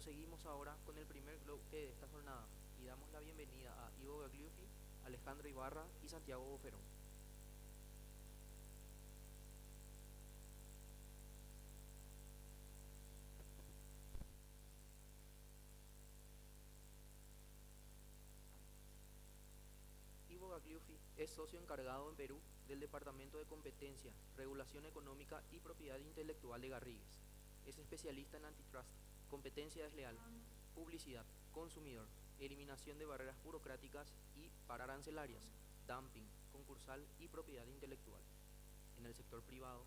Proseguimos ahora con el primer bloque de esta jornada y damos la bienvenida a Ivo Gagliuffi, Alejandro Ibarra y Santiago Boferón. Ivo Gagliuffi es socio encargado en Perú del Departamento de Competencia, Regulación Económica y Propiedad Intelectual de Garrigues. Es especialista en antitrust, competencia desleal, publicidad, consumidor, eliminación de barreras burocráticas y pararancelarias, dumping, concursal y propiedad intelectual. En el sector privado,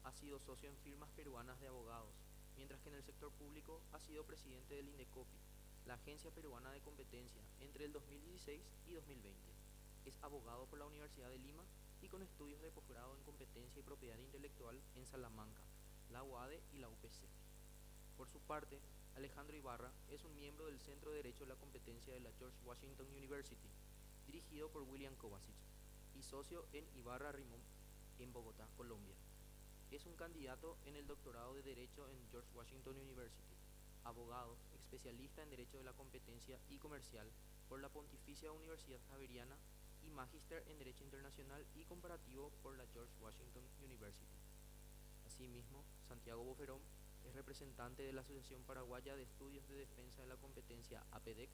ha sido socio en firmas peruanas de abogados, mientras que en el sector público ha sido presidente del INDECOPI, la Agencia Peruana de Competencia, entre el 2016 y 2020. Es abogado por la Universidad de Lima y con estudios de posgrado en competencia y propiedad intelectual en Salamanca, la UADE y la UPC. Por su parte, Alejandro Ibarra es un miembro del Centro de Derecho de la Competencia de la George Washington University, dirigido por William Kovacic, y socio en Ibarra Rimón en Bogotá, Colombia. Es un candidato en el doctorado de Derecho en George Washington University, abogado, especialista en Derecho de la Competencia y Comercial por la Pontificia Universidad Javeriana y magíster en Derecho Internacional y Comparativo por la George Washington University. Asimismo, Santiago Boferón es representante de la Asociación Paraguaya de Estudios de Defensa de la Competencia APEDEC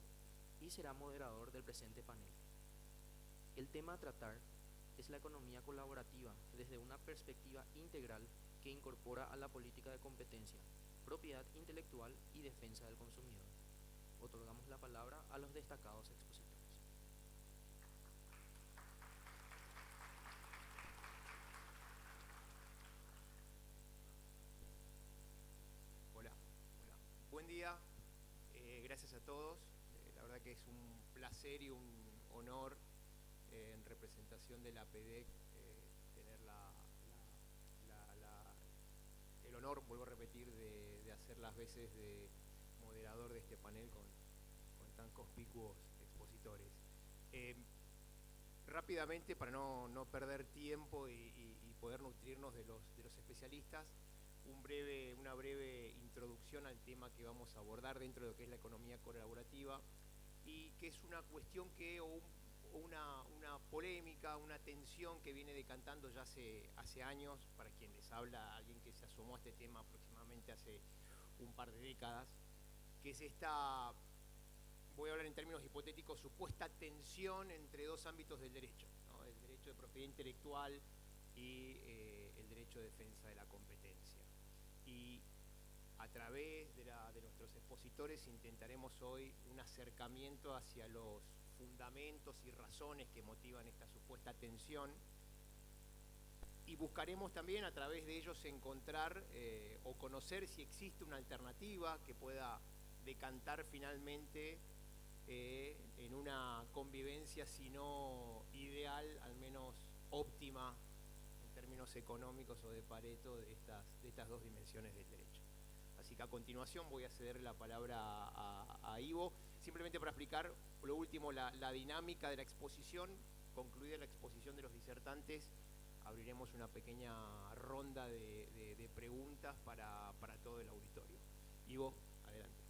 y será moderador del presente panel. El tema a tratar es la economía colaborativa desde una perspectiva integral que incorpora a la política de competencia, propiedad intelectual y defensa del consumidor. Otorgamos la palabra a los destacados expositores. Hola, hola. Buen día, gracias a todos. La verdad que es un placer y un honor en representación de la PEDEC tener el honor, vuelvo a repetir, de hacer las veces de moderador de este panel con tan conspicuos expositores. Rápidamente, para no perder tiempo y poder nutrirnos de los especialistas, una breve introducción al tema que vamos a abordar dentro de lo que es la economía colaborativa y que es una cuestión una polémica, una tensión que viene decantando ya hace años, para quien les habla, alguien que se asomó a este tema aproximadamente hace un par de décadas, que es esta, voy a hablar en términos hipotéticos, supuesta tensión entre dos ámbitos del derecho, ¿no? El derecho de propiedad intelectual y el derecho de defensa de la competencia. Y a través de nuestros expositores intentaremos hoy un acercamiento hacia los fundamentos y razones que motivan esta supuesta tensión y buscaremos también a través de ellos encontrar o conocer si existe una alternativa que pueda decantar finalmente en una convivencia, si no ideal, al menos óptima en términos económicos o de Pareto de estas dos dimensiones del derecho. Así que a continuación voy a ceder la palabra a Ivo, simplemente para explicar, por lo último, la dinámica de la exposición. Concluida la exposición de los disertantes, abriremos una pequeña ronda de preguntas para todo el auditorio. Ivo, adelante.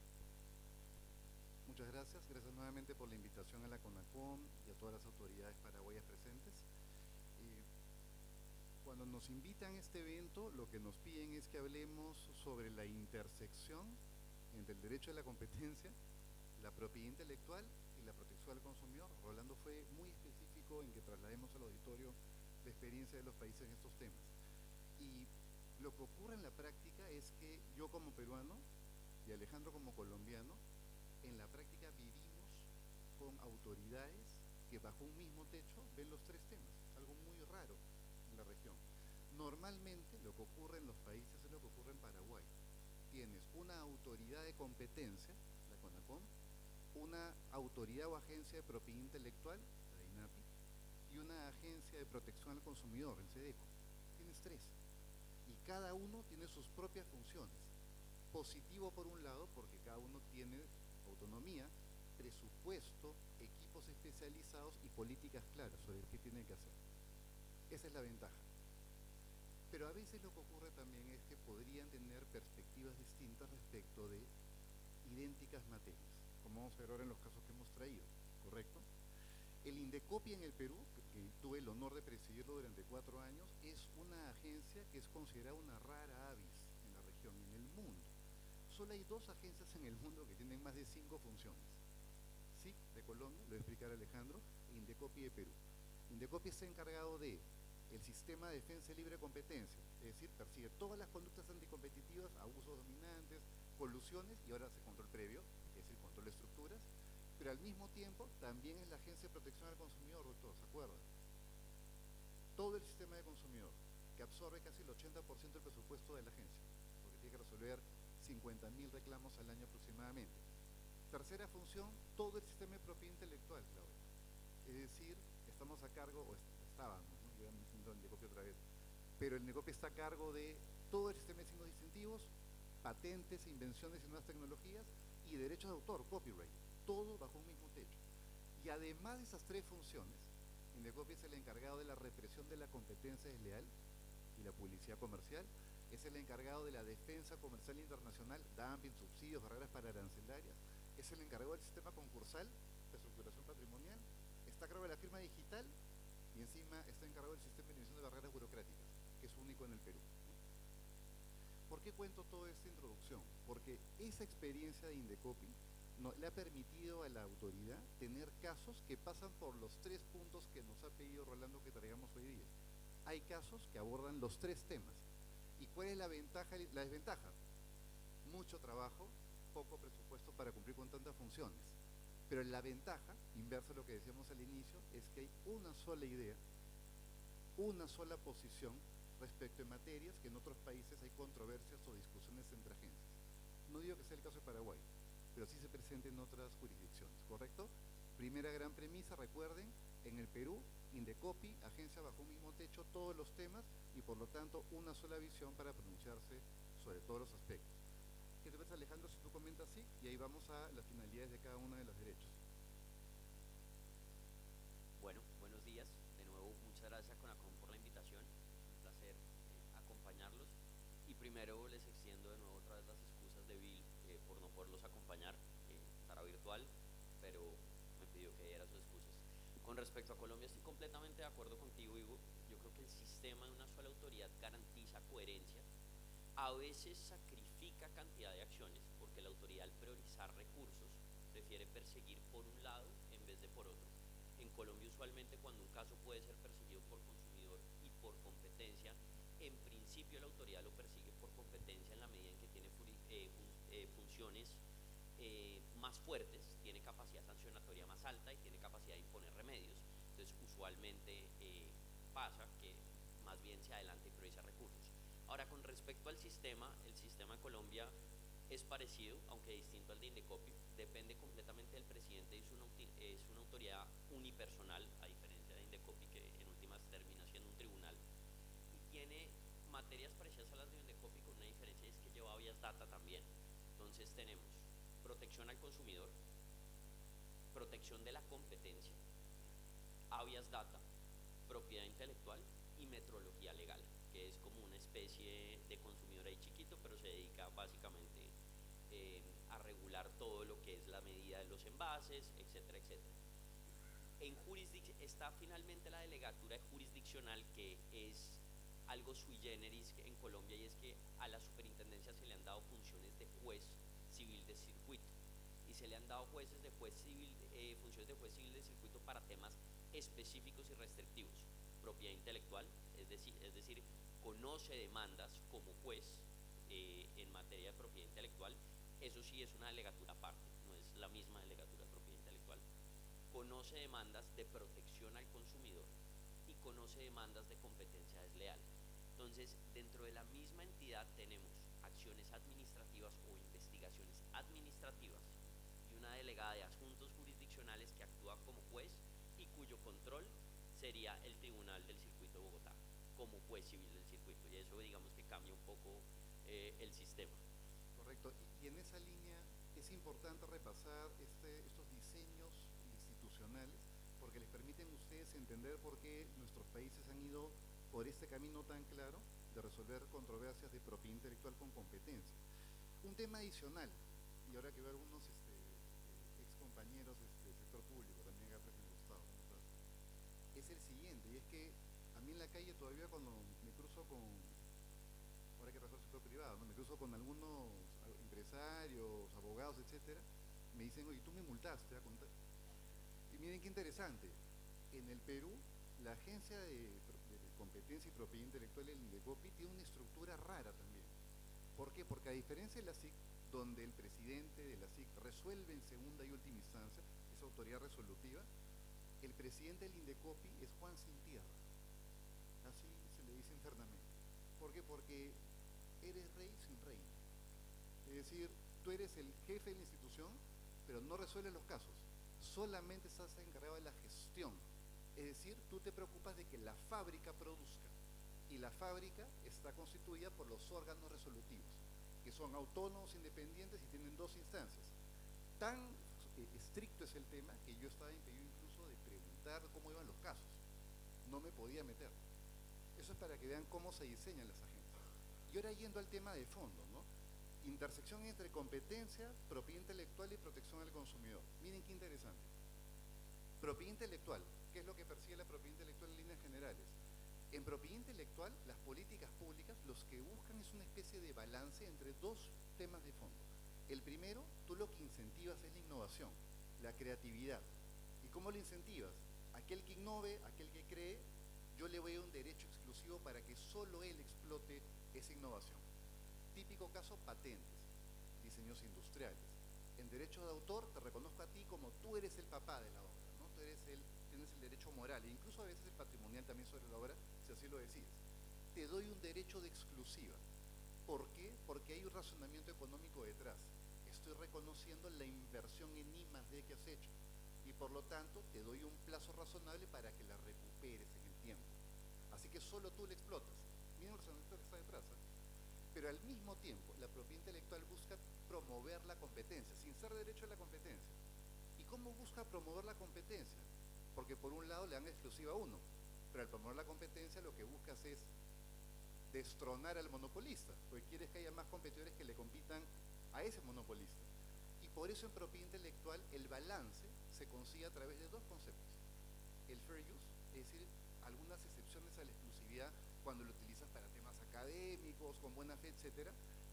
Muchas gracias. Gracias nuevamente por la invitación a la CONACOM y a todas las autoridades paraguayas presentes. Cuando nos invitan a este evento, lo que nos piden es que hablemos sobre la intersección entre el derecho de la competencia, la propiedad intelectual y la protección al consumidor. Rolando fue muy específico en que traslademos al auditorio la experiencia de los países en estos temas. Y lo que ocurre en la práctica es que yo como peruano y Alejandro como colombiano, en la práctica vivimos con autoridades que bajo un mismo techo ven los tres temas, algo muy raro en la región. Normalmente lo que ocurre en los países es lo que ocurre en Paraguay. Tienes una autoridad de competencia, la CONACOM, una autoridad o agencia de propiedad intelectual, la INAPI, y una agencia de protección al consumidor, el SEDECO. Tienes tres. Y cada uno tiene sus propias funciones. Positivo por un lado, porque cada uno tiene autonomía, presupuesto, equipos especializados y políticas claras sobre qué tienen que hacer. Esa es la ventaja. Pero a veces lo que ocurre también es que podrían tener perspectivas distintas respecto de idénticas materias, como vamos a ver ahora en los casos que hemos traído, ¿correcto? El Indecopi en el Perú, que tuve el honor de presidirlo durante 4 años, es una agencia que es considerada una rara avis en la región, en el mundo. Solo hay 2 agencias en el mundo que tienen más de 5 funciones. SIC de Colombia, lo voy a explicar Alejandro, e Indecopi de Perú. Indecopi está encargado de el sistema de defensa y libre competencia, es decir, persigue todas las conductas anticompetitivas, abusos dominantes, colusiones, y ahora hace control previo, es decir, control de estructuras, pero al mismo tiempo también es la Agencia de Protección al Consumidor, doctor, ¿se acuerda? Todo el sistema de consumidor, que absorbe casi el 80% del presupuesto de la agencia, porque tiene que resolver 50.000 reclamos al año aproximadamente. Tercera función, todo el sistema de propiedad intelectual, Claudia. Es decir, estamos a cargo, o estábamos, ¿no? Yo me siento en Indecopi otra vez, pero el Indecopi está a cargo de todo el sistema de signos distintivos, patentes, invenciones y nuevas tecnologías, y derechos de autor, copyright, todo bajo un mismo techo. Y además de esas 3 funciones, Indecopi es el encargado de la represión de la competencia desleal y la publicidad comercial, es el encargado de la defensa comercial internacional, dumping, subsidios, barreras para arancelarias, es el encargado del sistema concursal, de estructuración patrimonial, está a cargo de la firma digital y encima está encargado del sistema de eliminación de barreras burocráticas, que es único en el Perú. ¿Por qué cuento toda esta introducción? Porque esa experiencia de Indecopi le ha permitido a la autoridad tener casos que pasan por los 3 puntos que nos ha pedido Rolando que traigamos hoy día. Hay casos que abordan los 3 temas. ¿Y cuál es la ventaja y la desventaja? Mucho trabajo, poco presupuesto para cumplir con tantas funciones. Pero la ventaja, inversa a lo que decíamos al inicio, es que hay una sola idea, una sola posición respecto a materias que en otros países hay controversias o discusiones entre agencias. No digo que sea el caso de Paraguay, pero sí se presenta en otras jurisdicciones, ¿correcto? Primera gran premisa, recuerden, en el Perú, Indecopi, agencia bajo un mismo techo, todos los temas y por lo tanto una sola visión para pronunciarse sobre todos los aspectos. ¿Qué te parece, Alejandro, si tú comentas así? Y ahí vamos a las finalidades de cada uno de los derechos. Bueno, buenos días. De nuevo, muchas gracias Conacom por la invitación. Un placer acompañarlos. Y primero les extiendo de nuevo otra vez las excusas de Bill por no poderlos acompañar. Estará virtual, pero me pidió que diera sus excusas. Con respecto a Colombia, estoy completamente de acuerdo contigo, Ivo. Yo creo que el sistema de una sola autoridad garantiza coherencia. A veces sacrifica cantidad de acciones porque la autoridad, al priorizar recursos, prefiere perseguir por un lado en vez de por otro. En Colombia, usualmente, cuando un caso puede ser perseguido por consumidor y por competencia, en principio la autoridad lo persigue por competencia en la medida en que tiene funciones más fuertes, tiene capacidad sancionatoria más alta y tiene capacidad de imponer remedios. Entonces, usualmente pasa que más bien se adelanta y prioriza recursos. Ahora, con respecto al sistema, el sistema de Colombia es parecido, aunque distinto al de Indecopi. Depende completamente del presidente y es una autoridad unipersonal, a diferencia de Indecopi, que en últimas termina siendo un tribunal. Y tiene materias parecidas a las de Indecopi, con una diferencia, y es que lleva habeas data también. Entonces tenemos protección al consumidor, protección de la competencia, habeas data, propiedad intelectual y metrología legal, que es como una especie de consumidor ahí chiquito, pero se dedica básicamente a regular todo lo que es la medida de los envases, etcétera, etcétera. Está finalmente la delegatura jurisdiccional, que es algo sui generis en Colombia, y es que a la superintendencia se le han dado funciones de juez civil de circuito, y se le han dado funciones de juez civil de circuito para temas específicos y restrictivos. Propiedad intelectual, es decir, conoce demandas como juez en materia de propiedad intelectual. Eso sí es una delegatura aparte, no es la misma delegatura de propiedad intelectual. Conoce demandas de protección al consumidor y conoce demandas de competencia desleal. Entonces, dentro de la misma entidad tenemos acciones administrativas o investigaciones administrativas y una delegada de asuntos jurisdiccionales que actúa como juez y cuyo control sería el Tribunal del Circuito de Bogotá como juez civil del circuito, y eso digamos que cambia un poco el sistema. Correcto, y en esa línea es importante repasar estos diseños institucionales porque les permiten a ustedes entender por qué nuestros países han ido por este camino tan claro de resolver controversias de propiedad intelectual con competencia. Un tema adicional, y ahora que veo algunos ex compañeros del sector público, también acá presente, Gustavo, ¿cómo estás? Es el siguiente, y es que a mí en la calle todavía cuando me cruzo con, ahora que pasó al sector privado, ¿no? Me cruzo con algunos empresarios, abogados, etcétera, me dicen, oye, tú me multaste, y miren qué interesante, en el Perú, la Agencia de Competencia y Propiedad Intelectual, el INDECOPI, tiene una estructura rara también. ¿Por qué? Porque a diferencia de la SIC, donde el presidente de la SIC resuelve en segunda y última instancia, es autoridad resolutiva, el presidente del INDECOPI es Juan Sin Tierra, así se le dice internamente. ¿Por qué? Porque eres rey sin reina. Es decir, tú eres el jefe de la institución, pero no resuelves los casos, solamente estás encargado de la gestión. Es decir, tú te preocupas de que la fábrica produzca, y la fábrica está constituida por los órganos resolutivos, que son autónomos, independientes y tienen dos instancias. Tan estricto es el tema que yo estaba impedido incluso de preguntar cómo iban los casos, no me podía meter. Eso es para que vean cómo se diseñan las agencias. Y ahora yendo al tema de fondo, ¿no? Intersección entre competencia, propiedad intelectual y protección al consumidor. Miren qué interesante. Propiedad intelectual, ¿qué es lo que persigue la propiedad intelectual en líneas generales? En propiedad intelectual, las políticas públicas los que buscan es una especie de balance entre dos temas de fondo. El primero, tú lo que incentivas es la innovación, la creatividad. ¿Y cómo lo incentivas? Aquel que innove, aquel que cree, yo le voy a dar un derecho exclusivo para que solo él explote esa innovación. Típico caso, patentes, diseños industriales. En derecho de autor te reconozco a ti como tú eres el papá de la obra, ¿no? Tú eres tienes el derecho moral e incluso a veces el patrimonial también sobre la obra, si así lo decides. Te doy un derecho de exclusiva. ¿Por qué? Porque hay un razonamiento económico detrás. Estoy reconociendo la inversión en I+D que has hecho y por lo tanto te doy un plazo razonable para que la recuperes en el tiempo. Así que solo tú la explotas. Miren el razonamiento que está detrás, ¿eh? Pero al mismo tiempo la propiedad intelectual busca promover la competencia, sin ser derecho a la competencia. ¿Y cómo busca promover la competencia? Porque por un lado le dan exclusiva a uno, pero al promover la competencia lo que buscas es destronar al monopolista, porque quieres que haya más competidores que le compitan a ese monopolista. Y por eso en propiedad intelectual el balance se consigue a través de dos conceptos. El fair use, es decir, algunas excepciones a la exclusividad cuando lo utilizas para temas académicos, con buena fe, etcétera,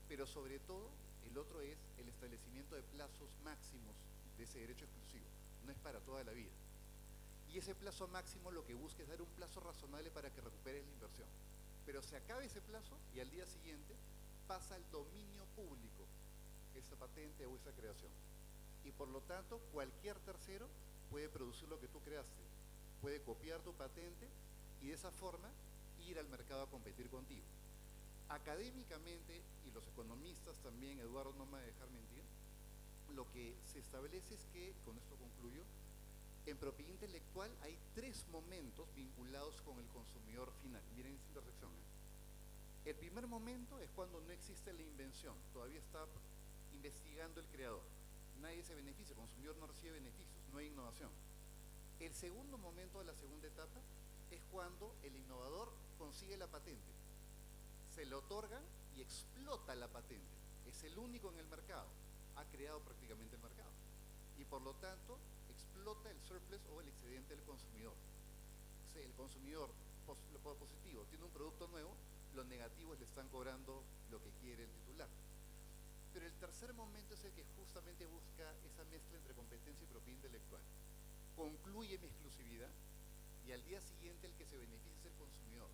pero sobre todo el otro es el establecimiento de plazos máximos de ese derecho exclusivo, no es para toda la vida. Y ese plazo máximo lo que busca es dar un plazo razonable para que recuperes la inversión. Pero se acaba ese plazo y al día siguiente pasa al dominio público esa patente o esa creación. Y por lo tanto, cualquier tercero puede producir lo que tú creaste, puede copiar tu patente y de esa forma ir al mercado a competir contigo. Académicamente, y los economistas también, Eduardo no me va a dejar mentir, lo que se establece es que, con esto concluyo, en propiedad intelectual hay tres momentos vinculados con el consumidor final. Miren esta intersección, ¿eh? El primer momento es cuando no existe la invención, todavía está investigando el creador. Nadie se beneficia, el consumidor no recibe beneficios, no hay innovación. El segundo momento de la segunda etapa es cuando el innovador consigue la patente, se le otorga y explota la patente. Es el único en el mercado, ha creado prácticamente el mercado. Y por lo tanto, explota el surplus o el excedente del consumidor. O sea, el consumidor, lo positivo, tiene un producto nuevo, los negativos le están cobrando lo que quiere el titular. Pero el tercer momento es el que justamente busca esa mezcla entre competencia y propiedad intelectual. Concluye mi exclusividad y al día siguiente el que se beneficia es el consumidor.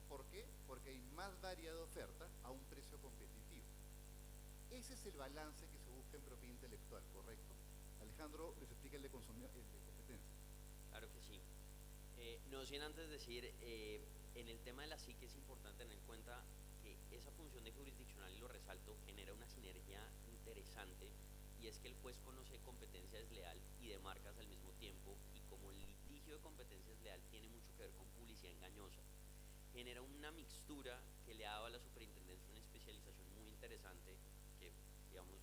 ¿Por qué? Porque hay más variada oferta a un precio competitivo. Ese es el balance que se busca en propiedad intelectual, ¿correcto? Alejandro les explica el de competencia. Claro que sí. No sin antes decir, en el tema de la SIC es importante tener en cuenta que esa función de jurisdiccional, y lo resalto, genera una sinergia interesante, y es que el juez conoce competencia desleal y de marcas al mismo tiempo, y como el litigio de competencia desleal tiene mucho que ver con publicidad engañosa, genera una mixtura que le ha dado a la superintendencia una especialización muy interesante, que digamos,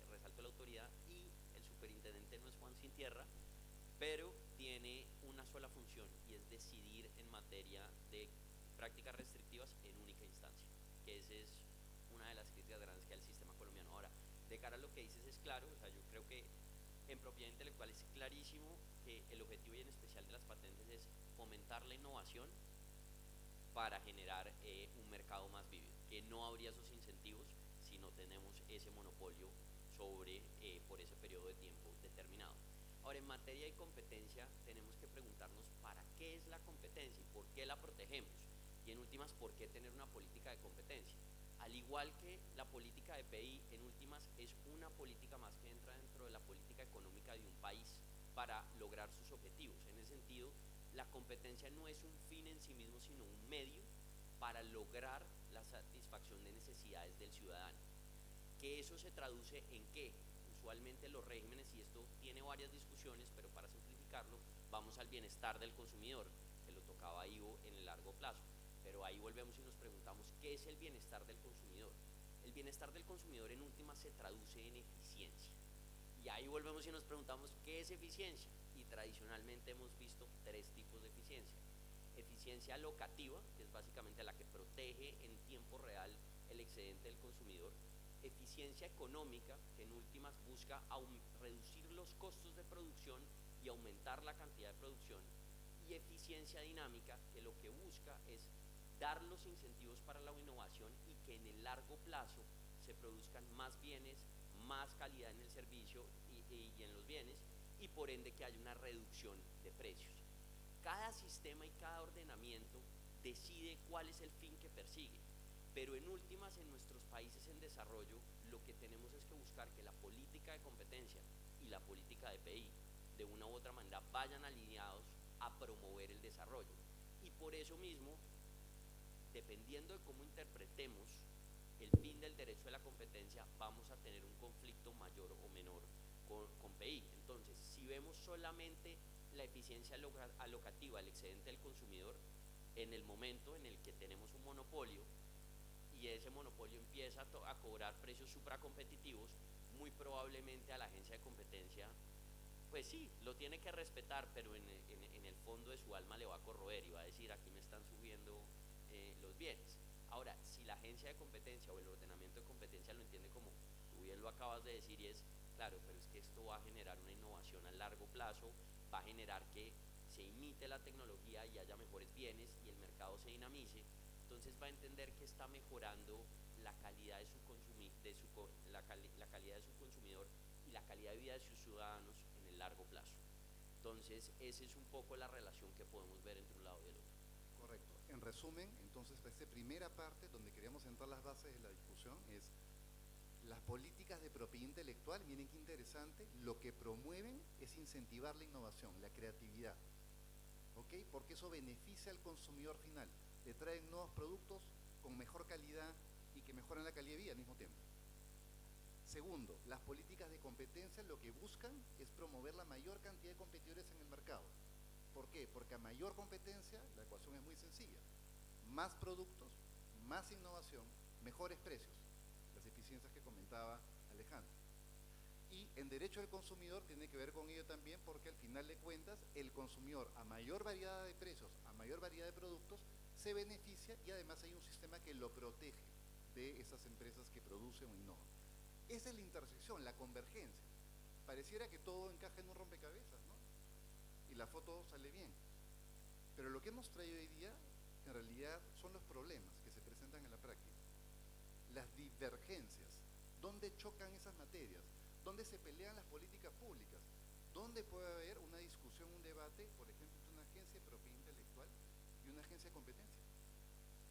resalto la autoridad, y el superintendente no es Juan Sin Tierra, pero tiene una sola función y es decidir en materia de prácticas restrictivas en única instancia, que esa es una de las críticas grandes que hay al sistema colombiano. Ahora, de cara a lo que dices es claro, o sea, yo creo que en propiedad intelectual es clarísimo que el objetivo y en especial de las patentes es fomentar la innovación para generar un mercado más vívido, que no habría esos incentivos si no tenemos ese monopolio sobre, por ese periodo de tiempo determinado. Ahora, en materia de competencia, tenemos que preguntarnos para qué es la competencia y por qué la protegemos. Y en últimas, por qué tener una política de competencia. Al igual que la política de PI, en últimas, es una política más que entra dentro de la política económica de un país para lograr sus objetivos. En ese sentido, la competencia no es un fin en sí mismo, sino un medio para lograr la satisfacción de necesidades del ciudadano. Que eso se traduce en qué. Usualmente los regímenes, y esto tiene varias discusiones, pero para simplificarlo, vamos al bienestar del consumidor, que lo tocaba Ivo en el largo plazo. Pero ahí volvemos y nos preguntamos, ¿qué es el bienestar del consumidor? El bienestar del consumidor en última se traduce en eficiencia. Y ahí volvemos y nos preguntamos, ¿qué es eficiencia? Y tradicionalmente hemos visto tres tipos de eficiencia. Eficiencia locativa, que es básicamente la que protege en tiempo real el excedente del consumidor. Eficiencia económica, que en últimas busca reducir los costos de producción y aumentar la cantidad de producción. Y eficiencia dinámica, que lo que busca es dar los incentivos para la innovación y que en el largo plazo se produzcan más bienes, más calidad en el servicio y en los bienes, y por ende que haya una reducción de precios. Cada sistema y cada ordenamiento decide cuál es el fin que persigue, pero en últimas, en nuestros países en desarrollo, lo que tenemos es que buscar que la política de competencia y la política de PI de una u otra manera vayan alineados a promover el desarrollo. Y por eso mismo, dependiendo de cómo interpretemos el fin del derecho de la competencia, vamos a tener un conflicto mayor o menor con PI. Entonces, si vemos solamente la eficiencia alocativa, el excedente del consumidor, en el momento en el que tenemos un monopolio y ese monopolio empieza a cobrar precios supracompetitivos, muy probablemente a la agencia de competencia, pues sí, lo tiene que respetar, pero en el fondo de su alma le va a corroer y va a decir, aquí me están subiendo los bienes. Ahora, si la agencia de competencia o el ordenamiento de competencia lo entiende como tú bien lo acabas de decir, y es claro, pero es que esto va a generar una innovación a largo plazo, va a generar que se imite la tecnología y haya mejores bienes y el mercado se dinamice, entonces va a entender que está mejorando la calidad de la calidad de su consumidor y la calidad de vida de sus ciudadanos en el largo plazo. Entonces, esa es un poco la relación que podemos ver entre un lado y el otro. Correcto. En resumen, entonces, esta primera parte donde queríamos sentar las bases de la discusión es las políticas de propiedad intelectual. Miren qué interesante, lo que promueven es incentivar la innovación, la creatividad, ¿ok? Porque eso beneficia al consumidor final, le traen nuevos productos con mejor calidad y que mejoran la calidad de vida al mismo tiempo. Segundo, las políticas de competencia lo que buscan es promover la mayor cantidad de competidores en el mercado. ¿Por qué? Porque a mayor competencia, la ecuación es muy sencilla. Más productos, más innovación, mejores precios. Las eficiencias que comentaba Alejandro. Y en derecho del consumidor tiene que ver con ello también, porque al final de cuentas, el consumidor a mayor variedad de precios, a mayor variedad de productos, se beneficia y además hay un sistema que lo protege de esas empresas que producen o innovan. Esa es la intersección, la convergencia. Pareciera que todo encaja en un rompecabezas, ¿no? Y la foto sale bien. Pero lo que hemos traído hoy día, en realidad, son los problemas que se presentan en la práctica. Las divergencias, dónde chocan esas materias, dónde se pelean las políticas públicas, dónde puede haber una discusión, un debate, por ejemplo, entre una agencia de propiedad intelectual y una agencia de competencia.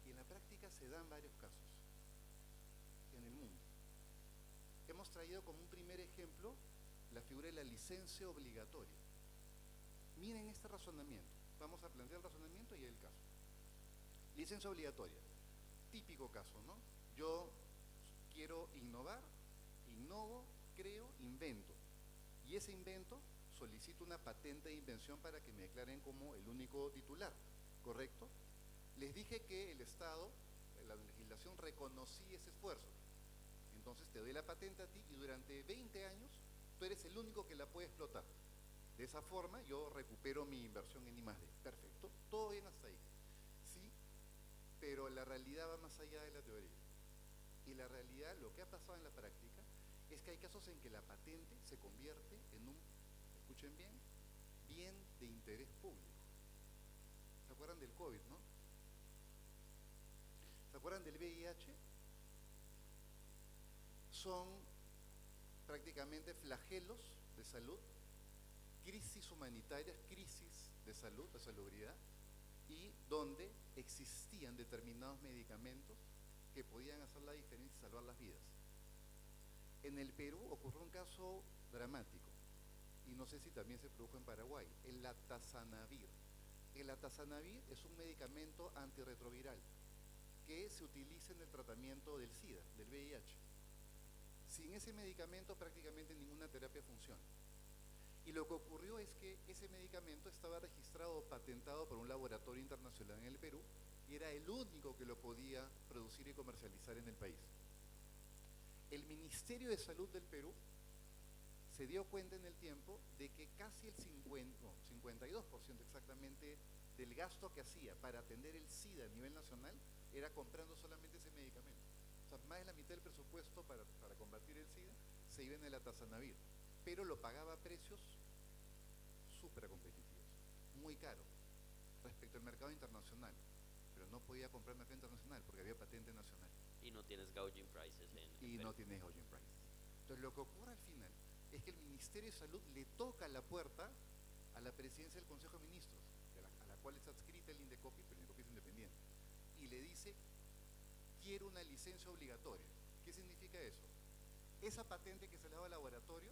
Y en la práctica se dan varios casos en el mundo. Hemos traído como un primer ejemplo la figura de la licencia obligatoria. Miren este razonamiento. Vamos a plantear el razonamiento y el caso. Licencia obligatoria. Típico caso, ¿no? Yo quiero innovar, innovo, creo, invento. Y ese invento solicito una patente de invención para que me declaren como el único titular, ¿correcto? Les dije que el Estado, la legislación reconocía ese esfuerzo. Entonces te doy la patente a ti y durante 20 años tú eres el único que la puede explotar. De esa forma yo recupero mi inversión en I+D. Perfecto, todo bien hasta ahí. Sí, pero la realidad va más allá de la teoría. Y la realidad, lo que ha pasado en la práctica, es que hay casos en que la patente se convierte en un, escuchen bien de interés público. ¿Se acuerdan del COVID, no? ¿Se acuerdan del VIH? Son prácticamente flagelos de salud, crisis humanitarias, crisis de salud, de salubridad, y donde existían determinados medicamentos que podían hacer la diferencia y salvar las vidas. En el Perú ocurrió un caso dramático, y no sé si también se produjo en Paraguay, el atazanavir. El atazanavir es un medicamento antirretroviral que se utiliza en el tratamiento del SIDA, del VIH. Sin ese medicamento prácticamente ninguna terapia funciona. Y lo que ocurrió es que ese medicamento estaba registrado o patentado por un laboratorio internacional en el Perú y era el único que lo podía producir y comercializar en el país. El Ministerio de Salud del Perú se dio cuenta en el tiempo de que casi el 52% exactamente del gasto que hacía para atender el SIDA a nivel nacional era comprando solamente ese medicamento. O sea, más de la mitad del presupuesto para combatir el SIDA se iba en el atazanavir, pero lo pagaba a precios súper competitivos, muy caro respecto al mercado internacional, pero no podía comprar mercado internacional porque había patente nacional. Y no tienes gouging prices Y no tienes gouging prices. Entonces lo que ocurre al final es que el Ministerio de Salud le toca la puerta a la presidencia del Consejo de Ministros, a la cual está adscrita el INDECOPI, pero el INDECOPI es independiente, y le dice: quiero una licencia obligatoria. ¿Qué significa eso? Esa patente que se le da al laboratorio,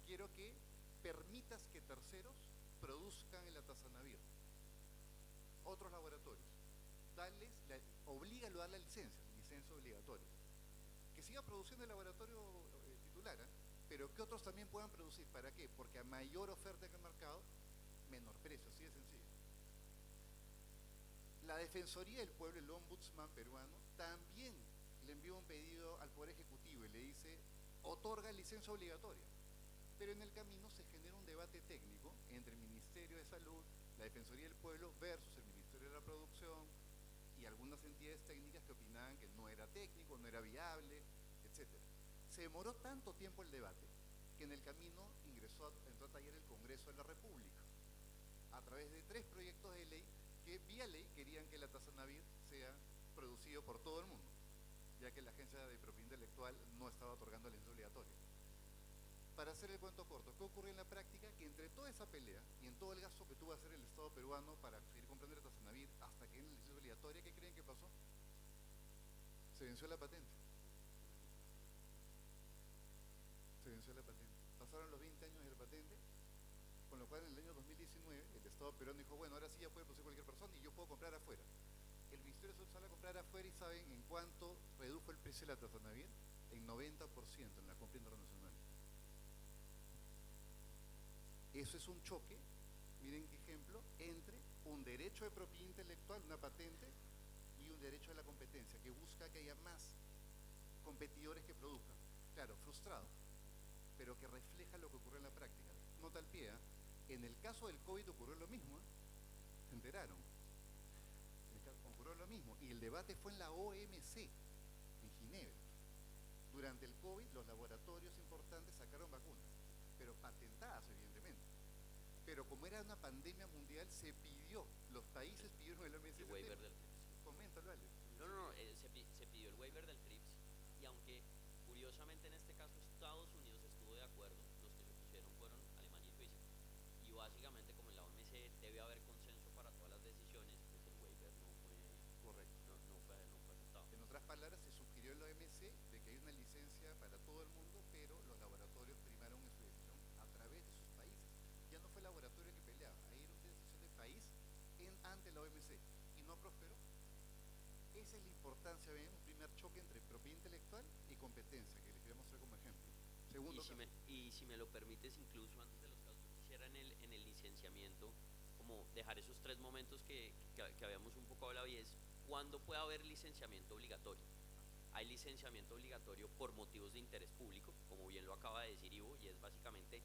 quiero que permitas que terceros produzcan el atazanavir. Otros laboratorios, oblígalo a dar la licencia obligatoria. Que siga produciendo el laboratorio titular, pero que otros también puedan producir. ¿Para qué? Porque a mayor oferta en el mercado, menor precio, así de sencillo. La Defensoría del Pueblo, el Ombudsman peruano, también le envió un pedido al Poder Ejecutivo y le dice: otorga licencia obligatoria. Pero en el camino se genera un debate técnico entre el Ministerio de Salud, la Defensoría del Pueblo versus el Ministerio de la Producción y algunas entidades técnicas que opinaban que no era técnico, no era viable, etc. Se demoró tanto tiempo el debate que en el camino entró a taller el Congreso de la República a través de 3 proyectos de ley que vía ley querían que el atazanavir sea producido por todo el mundo, ya que la Agencia de Propiedad Intelectual no estaba otorgando la licencia obligatoria. Para hacer el cuento corto, ¿qué ocurrió en la práctica? Que entre toda esa pelea y en todo el gasto que tuvo que hacer el Estado peruano para seguir comprando el atazanavir hasta que en la licencia obligatoria, ¿qué creen que pasó? Se venció la patente. Se venció la patente. Pasaron los 20 años de la patente, con lo cual en el año 2019 el Estado peruano dijo: bueno, ahora sí ya puede producir cualquier persona y yo puedo comprar afuera. El Ministerio de Salud sale a comprar afuera y ¿saben en cuánto redujo el precio del atazanavir? En 90% en la compra internacional. Eso es un choque, miren qué ejemplo, entre un derecho de propiedad intelectual, una patente, y un derecho a la competencia, que busca que haya más competidores que produzcan. Claro, frustrado, pero que refleja lo que ocurre en la práctica. Nota al pie, en el caso del COVID ocurrió lo mismo, se enteraron. Ocurrió lo mismo, y el debate fue en la OMC, en Ginebra. Durante el COVID, los laboratorios importantes sacaron vacunas, pero patentadas, evidentemente. Pero como era una pandemia mundial, se pidió, los países pidieron el OMC. El waiver del TRIPS. Coméntalo, Alex. No, se pidió el waiver del TRIPS, y aunque curiosamente en este caso Estados Unidos estuvo de acuerdo, los que se opusieron fueron Alemania y Suiza. Y básicamente, como en la OMC debe haber consenso para todas las decisiones, pues el waiver no fue correcto. No fue aceptado. En otras palabras, se sugirió en la OMC de que hay una licencia para todo el mundo, pero los laboratorios primaron en su decisión a través de sus países. Ya no fue el laboratorio que peleaba, ahí era una decisión del país ante la OMC, y no prosperó. Esa es la importancia, ¿ven? Un primer choque entre propiedad intelectual y competencia, que les quería mostrar como ejemplo. Segundo y si me lo permites, incluso antes de los casos, quisiera en el licenciamiento como dejar esos 3 momentos que habíamos un poco hablado, y es: ¿cuándo puede haber licenciamiento obligatorio? Hay licenciamiento obligatorio por motivos de interés público, como bien lo acaba de decir Ivo, y es básicamente: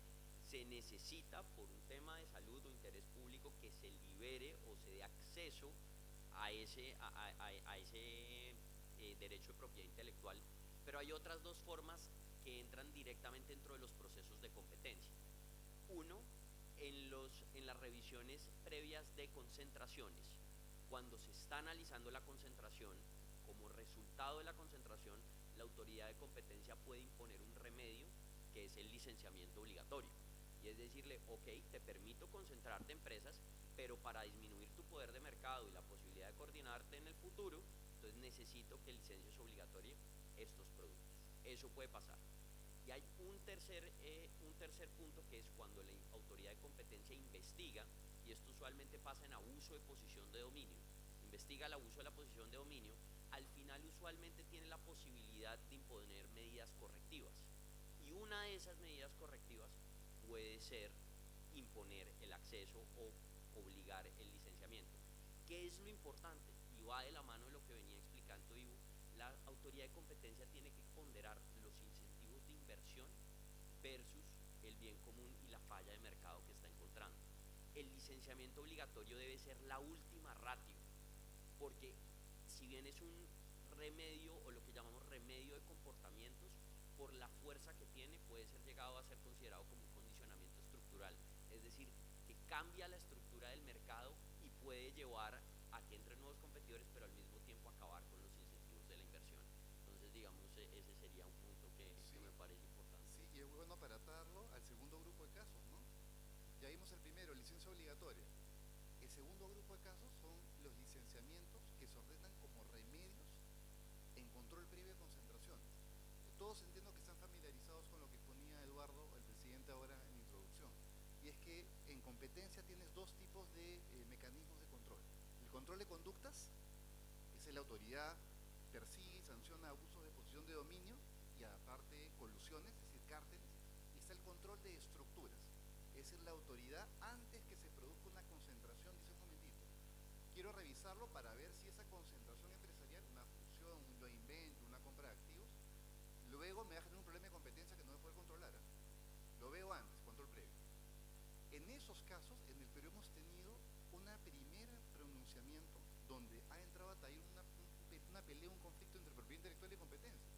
se necesita por un tema de salud o interés público que se libere o se dé acceso a ese derecho de propiedad intelectual. Pero hay otras 2 formas que entran directamente dentro de los procesos de competencia. Uno, en las revisiones previas de concentraciones, cuando se está analizando la concentración, como resultado de la concentración, la autoridad de competencia puede imponer un remedio que es el licenciamiento obligatorio. Y es decirle, ok, te permito concentrarte empresas, pero para disminuir tu poder de mercado y la posibilidad de coordinarte en el futuro, entonces necesito que licencies obligatorio estos productos. Eso puede pasar. Y hay un tercer punto, que es cuando la autoridad de competencia investiga, y esto usualmente pasa en abuso de posición de dominio, investiga el abuso de la posición de dominio, al final usualmente tiene la posibilidad de imponer medidas correctivas. Y una de esas medidas correctivas puede ser imponer el acceso o obligar el licenciamiento. ¿Qué es lo importante? Y va de la mano de lo que venía explicando Ivo. La autoridad de competencia tiene que ponderar los incentivos de inversión versus el bien común y la falla de mercado que está encontrando. El licenciamiento obligatorio debe ser la última ratio, porque si bien es un remedio, o lo que llamamos remedio de comportamientos, por la fuerza que tiene puede ser llegado a ser considerado como un condicionamiento estructural, es decir, que cambia la estructura del mercado y puede llevar a que entren nuevos competidores, pero al mismo tiempo acabar con los incentivos de la inversión. Entonces, digamos, ese sería un punto Sí, que me parece importante. sí, y es bueno para atarlo al segundo grupo de casos, ¿no? Ya vimos el primero, licencia obligatoria. El segundo grupo de casos son los licenciamientos que se ordenan como remedios en control previo de concentraciones. Todos entiendo que están familiarizados con lo que exponía Eduardo, el presidente, ahora en la introducción. Y es que en competencia tienes dos tipos de mecanismos de control. El control de conductas, esa es la autoridad, persigue y sanciona abusos de posición de dominio y aparte colusiones, es decir, cárteles. Y está el control de estructuras, es decir, la autoridad antes que se produzca una concentración dice un momentito, quiero revisarlo para ver si esa concentración empresarial, una fusión, un joint venture, una compra de activos, luego me va a generar un problema de competencia que no voy a poder controlar, ¿eh? Lo veo antes, control previo. En esos casos, en el Perú hemos tenido una primera pronunciamiento donde ha entrado a tallar una pelea, un conflicto entre propiedad intelectual y competencia.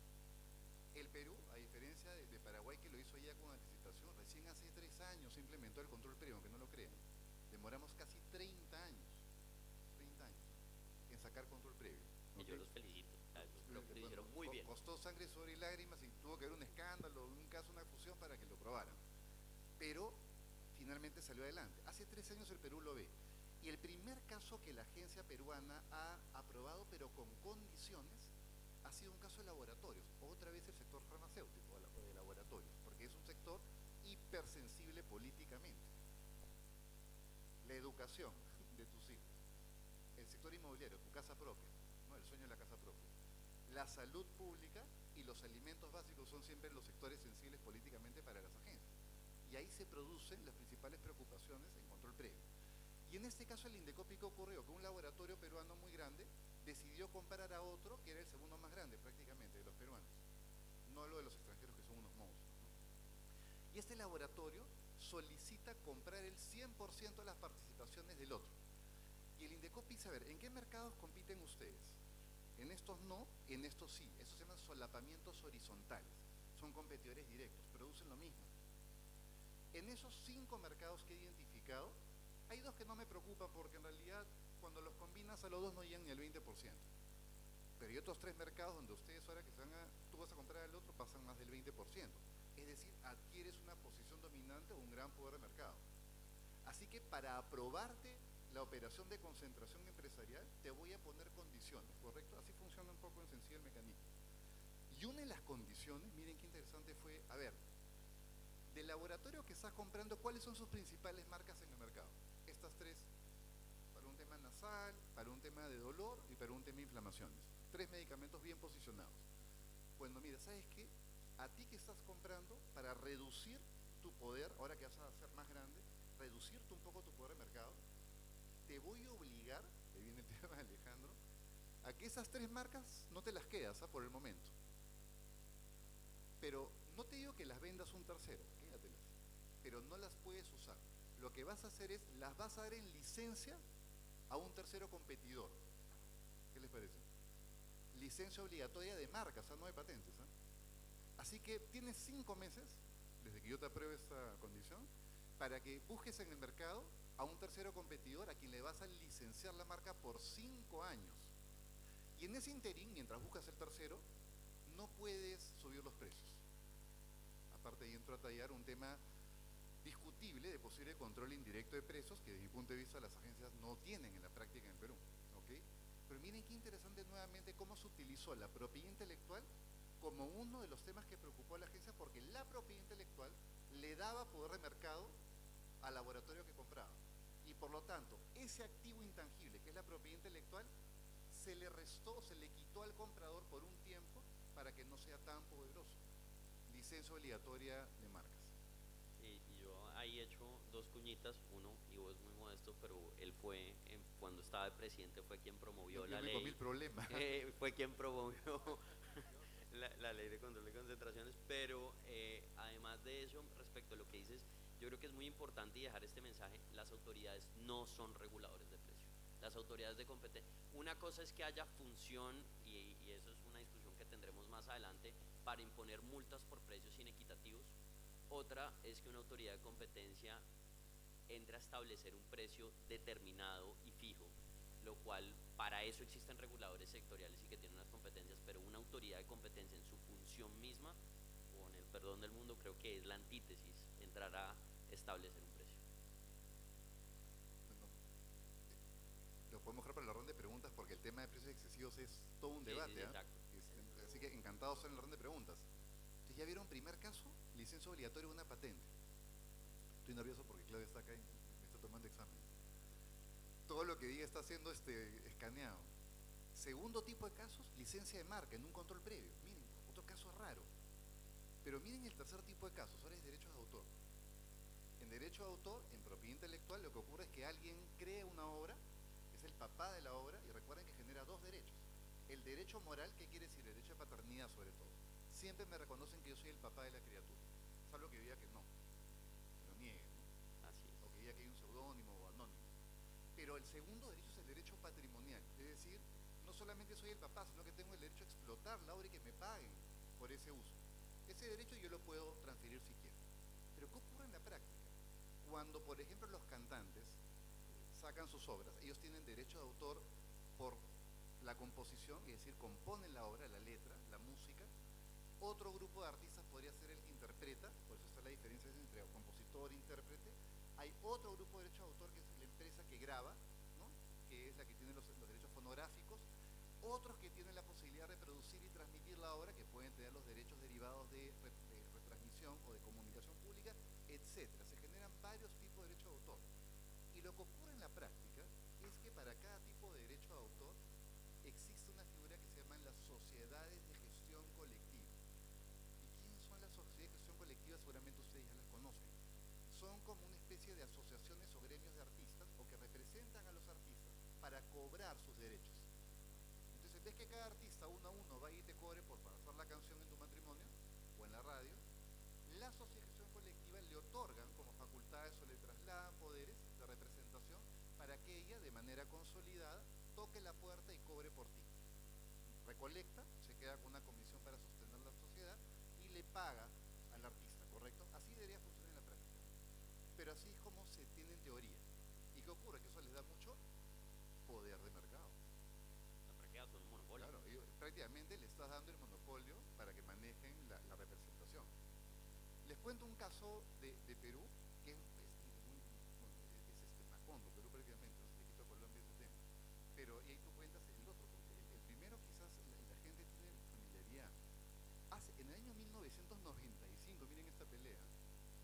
El Perú, a diferencia de Paraguay, que lo hizo ya con anticipación, recién hace 3 años se implementó el control previo, aunque no lo crean. Demoramos casi 30 años en sacar control previo. Y ¿Okay? yo los felicito, creo que lo hicieron muy bien. Costó sangre, sudor y lágrimas y tuvo que haber un escándalo, un caso, una fusión para que lo probaran. Pero finalmente salió adelante. Hace 3 años el Perú lo ve. Y el primer caso que la agencia peruana ha aprobado, pero con condiciones, ha sido un caso de laboratorios. Otra vez el sector farmacéutico o de laboratorios, porque es un sector hipersensible políticamente. La educación de tus hijos, el sector inmobiliario, tu casa propia, ¿no? El sueño de la casa propia, la salud pública y los alimentos básicos son siempre los sectores sensibles políticamente para las agencias. Y ahí se producen las principales preocupaciones en control previo. Y en este caso el Indecopi, ¿qué ocurrió? Que un laboratorio peruano muy grande decidió comprar a otro que era el segundo más grande prácticamente de los peruanos, no lo de los extranjeros que son unos monstruos, ¿no? Y este laboratorio solicita comprar el 100% de las participaciones del otro. Y el Indecopi dice, a ver, ¿en qué mercados compiten ustedes? En estos no, en estos sí. Estos se llaman solapamientos horizontales. Son competidores directos, producen lo mismo. En esos 5 mercados que he identificado, hay 2 que no me preocupan porque en realidad cuando los combinas a los 2 no llegan ni al 20%. Pero hay otros 3 mercados donde ustedes ahora que tú vas a comprar al otro pasan más del 20%. Es decir, adquieres una posición dominante o un gran poder de mercado. Así que para aprobarte la operación de concentración empresarial te voy a poner condiciones, ¿correcto? Así funciona un poco en sencillo el mecanismo. Y una de las condiciones, miren qué interesante fue, a ver, del laboratorio que estás comprando, ¿cuáles son sus principales marcas en el mercado? Estas 3, para un tema nasal, para un tema de dolor y para un tema de inflamaciones. 3 medicamentos bien posicionados. Bueno, mira, ¿sabes qué? A ti que estás comprando, para reducir tu poder, ahora que vas a ser más grande, reducirte un poco tu poder de mercado, te voy a obligar, ahí viene el tema de Alejandro, a que esas 3 marcas no te las quedas por el momento. Pero no te digo que las vendas un tercero, quédatelas, pero no las puedes usar. Lo que vas a hacer es, las vas a dar en licencia a un tercero competidor. ¿Qué les parece? Licencia obligatoria de marcas, no de patentes, Así que tienes 5 meses, desde que yo te apruebe esta condición, para que busques en el mercado a un tercero competidor a quien le vas a licenciar la marca por 5 años. Y en ese interín, mientras buscas el tercero, no puedes subir los precios. Aparte ahí entro a tallar un tema discutible de posible control indirecto de precios que desde mi punto de vista las agencias no tienen en la práctica en el Perú, ¿ok? Pero miren qué interesante nuevamente cómo se utilizó la propiedad intelectual como uno de los temas que preocupó a la agencia, porque la propiedad intelectual le daba poder de mercado al laboratorio que compraba. Y por lo tanto, ese activo intangible que es la propiedad intelectual se le restó, se le quitó al comprador por un tiempo para que no sea tan poderoso. Licencia obligatoria de marcas. Y yo ahí he hecho dos cuñitas, uno, Ivo es muy modesto, pero él fue, cuando estaba de presidente, fue quien promovió la ley. Mil problemas. Fue quien promovió la ley de control de concentraciones, pero además de eso, respecto a lo que dices, yo creo que es muy importante y dejar este mensaje: las autoridades no son reguladores de precios. Las autoridades de competencia, una cosa es que haya función, y eso es una discusión que tendremos más adelante, para imponer multas por precios inequitativos. Otra es que una autoridad de competencia entre a establecer un precio determinado y fijo, lo cual, para eso existen reguladores sectoriales y que tienen unas competencias, pero una autoridad de competencia en su función misma, con el perdón del mundo, creo que es la antítesis, entrar a establecer un precio. Bueno, lo podemos dejar para la ronda de preguntas porque el tema de precios excesivos es todo un debate. Sí, exacto. Así que encantados son en la ronda de preguntas. Entonces, ¿ya vieron? Primer caso, licencia obligatoria de una patente. Estoy nervioso porque Claudia está acá y me está tomando examen. Todo lo que diga está siendo escaneado. Segundo tipo de casos, licencia de marca en un control previo. Miren, otro caso raro. Pero miren el tercer tipo de casos, ahora es derechos de autor. En derecho de autor, en propiedad intelectual, lo que ocurre es que alguien crea una obra, es el papá de la obra, y recuerden que genera dos derechos. El derecho moral, ¿qué quiere decir? El derecho de paternidad, sobre todo. Siempre me reconocen que yo soy el papá de la criatura, salvo que yo diga que no, que lo niegue, ¿no? Así es. O que diga que hay un seudónimo o anónimo. Pero el segundo derecho es el derecho patrimonial, es decir, no solamente soy el papá, sino que tengo el derecho a explotar la obra y que me paguen por ese uso. Ese derecho yo lo puedo transferir si quiero. Pero ¿qué ocurre en la práctica? Cuando, por ejemplo, los cantantes sacan sus obras, ellos tienen derecho de autor por la composición, es decir, componen la obra, la letra, la música. Otro grupo de artistas podría ser el que interpreta, por eso está la diferencia entre compositor e intérprete. Hay otro grupo de derecho de autor que es la empresa que graba, ¿no? Que es la que tiene los derechos fonográficos. Otros que tienen la posibilidad de reproducir y transmitir la obra, que pueden tener los derechos derivados de retransmisión o de comunicación pública, etcétera. Se generan varios tipos de derecho de autor. Y lo que ocurre en la práctica es que para cada tipo de derecho de autor existe una figura que se llaman las sociedades de gestión colectiva. ¿Y quiénes son las sociedades de gestión colectiva? Seguramente ustedes ya las conocen. Son como una especie de asociaciones o gremios de artistas, o que representan a los artistas para cobrar sus derechos. Entonces, en vez que cada artista uno a uno vaya y te cobre por pasar la canción en tu matrimonio o en la radio, la sociedad de gestión colectiva le otorgan como facultades o le trasladan poderes de representación para que ella, de manera consolidada, toque la puerta y cobre por ti. Recolecta, se queda con una comisión para sostener la sociedad y le paga al artista, ¿correcto? Así debería funcionar en la práctica. Pero así es como se tiene en teoría. ¿Y qué ocurre? Que eso les da mucho poder de mercado. La práctica son un monopolio. Claro, y prácticamente le estás dando el monopolio para que manejen la representación. Les cuento un caso de Perú, que es Macondo, Perú prácticamente, no sé si quito Colombia ese tema. Pero y ahí tú cuentas el otro, porque el primero quizás la gente tiene familiaridad. En el año 1995, miren esta pelea,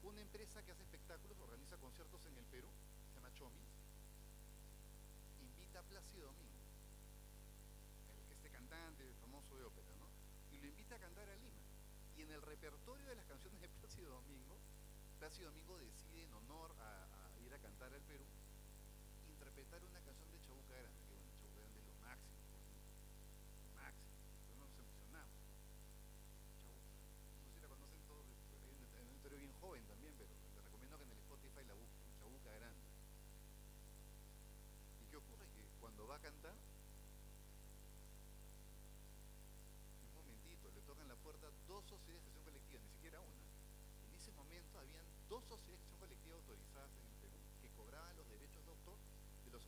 una empresa que hace espectáculos, organiza conciertos en el Perú, se llama Chomis, invita a Plácido Domingo, este cantante famoso de ópera, ¿no? Y lo invita a cantar a Lima. Y en el repertorio de las canciones de Plácido Domingo decide, en honor a ir a cantar al Perú, interpretar una canción de Chabuca Grande, que bueno, Chabuca Grande es lo máximo, ¿no? Máximo. Entonces nos emocionamos. Chabuca, no sé si la conocen todos, hay un historia bien joven también, pero les recomiendo que en el Spotify la busquen, Chabuca Grande. ¿Y qué ocurre? Que cuando va a cantar, un momentito, le tocan la puerta dos sociedades de gestión colectiva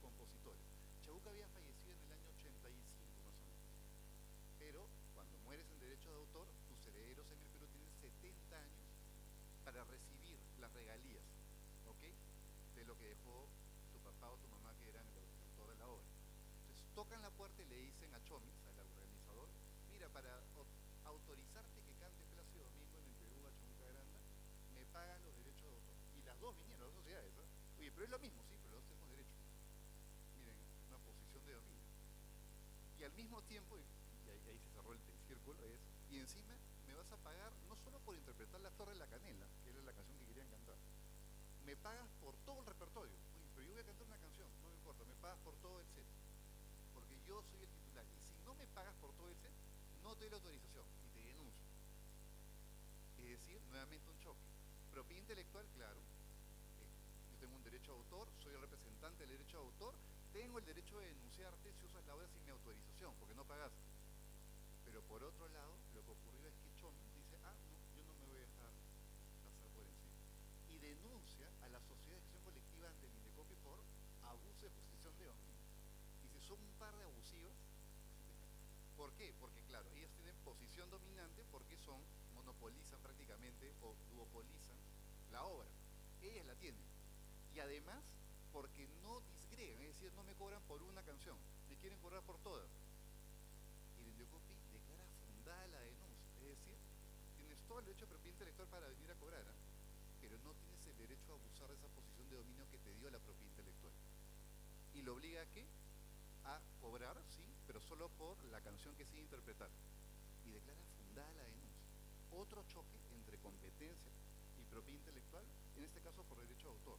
compositores. Chabuca había fallecido en el año 85 más o menos, pero cuando mueres en derecho de autor, tus herederos en el Perú tienen 70 años para recibir las regalías, ¿ok? De lo que dejó tu papá o tu mamá que eran el autor de la obra. Entonces tocan la puerta y le dicen a Chomis, al organizador, mira, para autorizarte que cante Plácido Domingo en el Perú a Chabuca Granda, me pagan los derechos de autor. Y las dos vinieron, las dos sociedades, ¿eh? Oye, pero es lo mismo, sí, pero los dos tenemos derechos. Miren, una posición de dominio. Y al mismo tiempo, y ahí se cerró el círculo, y encima me vas a pagar no solo por interpretar La Torre de la Canela, que era la canción que querían cantar, me pagas por todo el repertorio. Oye, pero yo voy a cantar una canción, no me importa, me pagas por todo el set, porque yo soy el titular. Y si no me pagas por todo el set, no te doy la autorización y te denuncio. Es decir, nuevamente un choque. Propiedad intelectual, claro. Yo tengo un derecho de autor, soy el representante del derecho de autor, tengo el derecho de denunciarte si usas la obra sin mi autorización, porque no pagaste. Pero por otro lado, lo que ocurrió es que Chom dice, no, yo no me voy a dejar pasar por encima. Y denuncia a la Sociedad de Gestión Colectiva ante el Indecopi por abuso de posición de dominio. Dice, son un par de abusivas. ¿Por qué? Porque claro, ellas tienen posición dominante porque monopolizan prácticamente o duopolizan la obra. Ellas la tienen. Y además, porque no disgregan, es decir, no me cobran por una canción, me quieren cobrar por todas. Y el Indecopi declara fundada la denuncia, es decir, tienes todo el derecho de propiedad intelectual para venir a cobrar, pero no tienes el derecho a abusar de esa posición de dominio que te dio la propiedad intelectual. Y lo obliga a ¿qué? A cobrar, sí, pero solo por la canción que sigue interpretar. Y declara fundada la denuncia. Otro choque entre competencia y propiedad intelectual, en este caso por derecho de autor.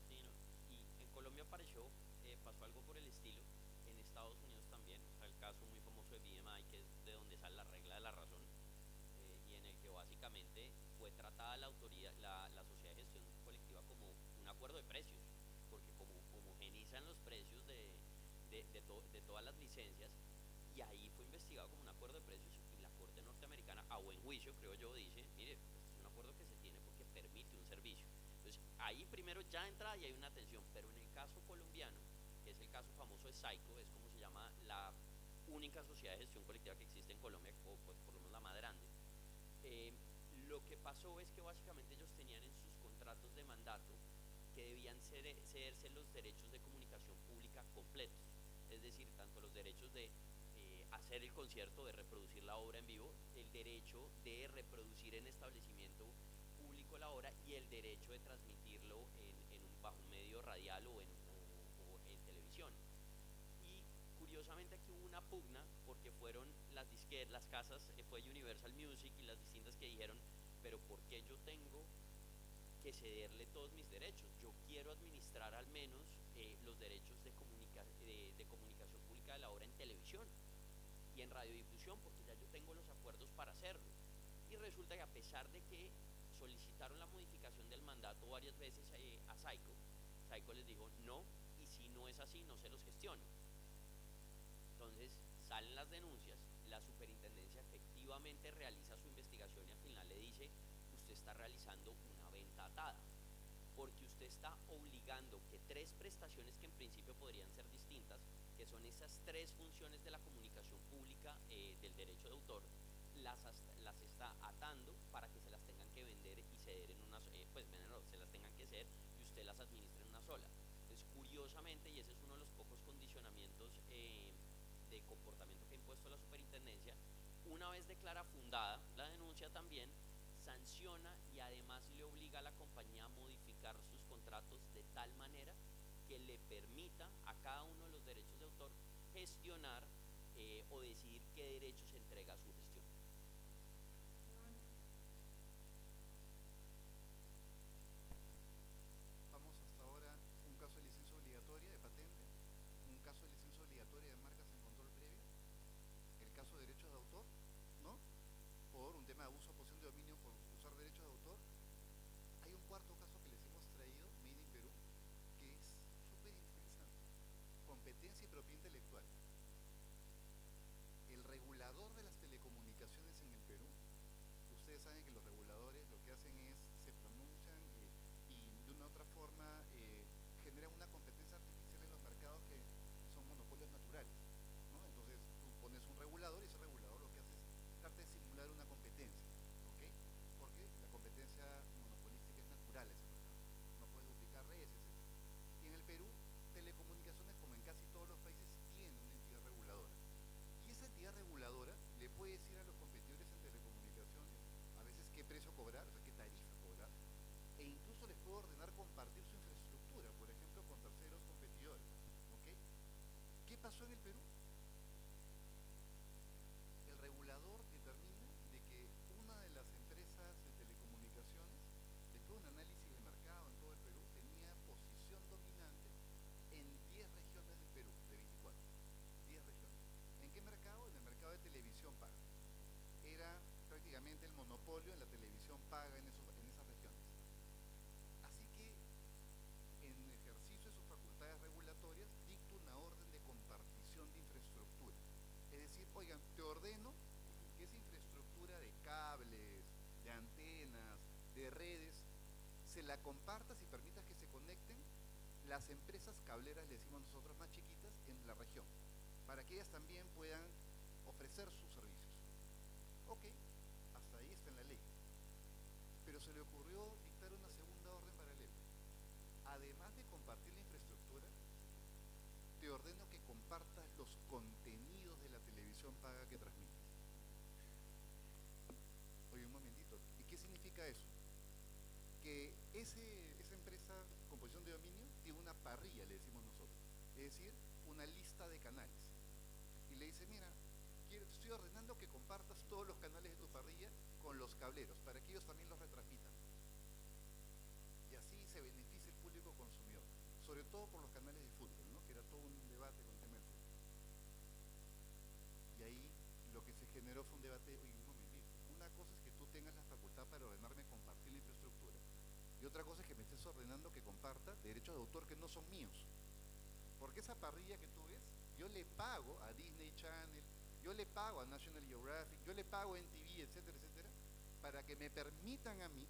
Sí, ¿no? Y en Colombia pasó algo por el estilo, en Estados Unidos también, está el caso muy famoso de BMI, que es de donde sale la regla de la razón, y en el que básicamente fue tratada la autoridad, la sociedad de gestión colectiva como un acuerdo de precios, porque como homogenizan los precios de todas las licencias, y ahí fue investigado como un acuerdo de precios, y la Corte norteamericana, a buen juicio creo yo, dice, mire, este es un acuerdo que se tiene porque permite un servicio. Entonces ahí primero ya entra y hay una tensión, pero en el caso colombiano, que es el caso famoso de Saico, es como se llama la única sociedad de gestión colectiva que existe en Colombia, o pues por lo menos la más grande. Lo que pasó es que básicamente ellos tenían en sus contratos de mandato que debían cederse los derechos de comunicación pública completos, es decir, tanto los derechos de hacer el concierto, de reproducir la obra en vivo, el derecho de reproducir en establecimiento público la obra y el derecho de transmitirlo bajo un medio radial o en televisión. Y curiosamente aquí hubo una pugna porque fueron las casas, fue Universal Music y las distintas que dijeron, pero ¿por qué yo tengo que cederle todos mis derechos? Yo quiero administrar al menos los derechos de comunicación pública de la obra en televisión y en radiodifusión, porque ya yo tengo los acuerdos para hacerlo. Y resulta que a pesar de que solicitaron la modificación del mandato varias veces a Saico, Saico les dijo no, y si no es así, no se los gestiono. Entonces salen las denuncias, la superintendencia efectivamente realiza su investigación y al final le dice, usted está realizando una venta atada, porque usted está obligando que tres prestaciones que en principio podrían ser distintas, que son esas tres funciones de la comunicación pública del derecho de autor, las está atando para que se las tengan que vender y ceder en una, se las tengan que ceder y usted las administre en una sola. Entonces, curiosamente, y ese es uno de los pocos condicionamientos de comportamiento que ha impuesto la superintendencia, una vez declara fundada la denuncia también, sanciona y además le obliga a la compañía a modificar sus contratos de tal manera que le permita a cada uno de los derechos de autor gestionar o decidir qué derechos entrega a su gestión. Vamos hasta ahora un caso de licencia obligatoria de patente, un caso de licencia obligatoria de marcas en control previo, el caso de derechos de autor, ¿no? Por un tema de abuso de posición de dominio por usar derechos de autor. Hay un cuarto caso que les hemos traído, Made in Perú, que es súper interesante. Competencia y propiedad intelectual. El regulador de las telecomunicaciones en el Perú, ustedes saben que los reguladores lo que hacen es, se pronuncian y de una u otra forma generan una competencia artificial en los mercados precio cobrar, o sea, qué tarifa cobrar, e incluso les puedo ordenar compartir su infraestructura, por ejemplo, con terceros competidores. ¿Ok? ¿Qué pasó en el Perú? El regulador determina de que una de las empresas de telecomunicaciones, después de un análisis de mercado en todo el Perú, tenía posición dominante en 10 regiones del Perú, de 24, 10 regiones. ¿En qué mercado? En el mercado de televisión paga. Era prácticamente el monopolio en la televisión paga en esas regiones. Así que, en ejercicio de sus facultades regulatorias, dicta una orden de compartición de infraestructura. Es decir, oigan, te ordeno que esa infraestructura de cables, de antenas, de redes, se la compartas y permitas que se conecten las empresas cableras, le decimos nosotros, más chiquitas en la región, para que ellas también puedan ofrecer sus servicios. Ok, hasta ahí está en la ley. Pero se le ocurrió dictar una segunda orden paralela. Además de compartir la infraestructura, te ordeno que compartas los contenidos de la televisión paga que transmites. Oye, un momentito, ¿y qué significa eso? Que esa empresa con posición de dominio tiene una parrilla, le decimos nosotros, es decir, una lista de canales. Y le dice, mira, estoy ordenando que compartas todos los canales de tu parrilla con los cableros, para que ellos también los retransmitan. Y así se beneficia el público consumidor, sobre todo por los canales de fútbol, ¿no? Que era todo un debate con el tema del fútbol. Y ahí lo que se generó fue un debate, oye, un momentito, una cosa es que tú tengas la facultad para ordenarme compartir la infraestructura, y otra cosa es que me estés ordenando que comparta derechos de autor que no son míos. Porque esa parrilla que tú ves, yo le pago a Disney Channel, yo le pago a National Geographic, yo le pago a NTV, etcétera, etcétera, para que me permitan a mí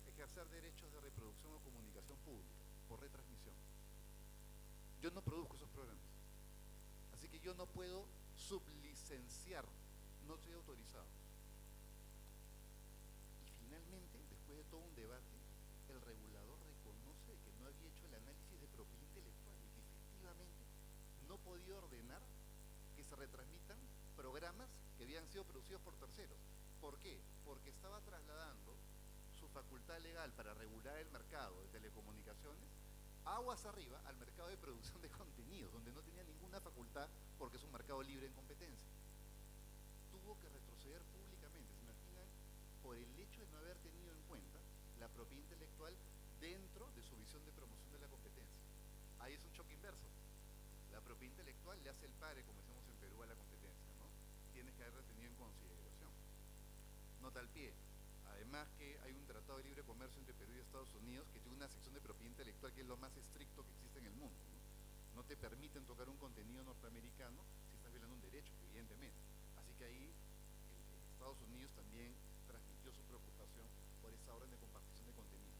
ejercer derechos de reproducción o comunicación pública por retransmisión. Yo no produzco esos programas, así que yo no puedo sublicenciar, no estoy autorizado. Y finalmente, después de todo un debate, el regulador reconoce que no había hecho el análisis de propiedad intelectual y que efectivamente no podía ordenar que se retransmitan programas que habían sido producidos por terceros. ¿Por qué? Porque estaba trasladando su facultad legal para regular el mercado de telecomunicaciones aguas arriba al mercado de producción de contenidos, donde no tenía ninguna facultad porque es un mercado libre en competencia. Tuvo que retroceder públicamente, ¿se imaginan? Por el hecho de no haber tenido en cuenta la propiedad intelectual dentro de su visión de promoción de la competencia. Ahí es un choque inverso. La propiedad intelectual le hace el padre, como decimos en Perú, a la competencia, ¿no? Tienes que haberla tenido en consideración. Nota al pie. Además que hay un tratado de libre comercio entre Perú y Estados Unidos que tiene una sección de propiedad intelectual que es lo más estricto que existe en el mundo, ¿no? No te permiten tocar un contenido norteamericano si estás violando un derecho, evidentemente. Así que ahí Estados Unidos también transmitió su preocupación por esa orden de compartición de contenidos.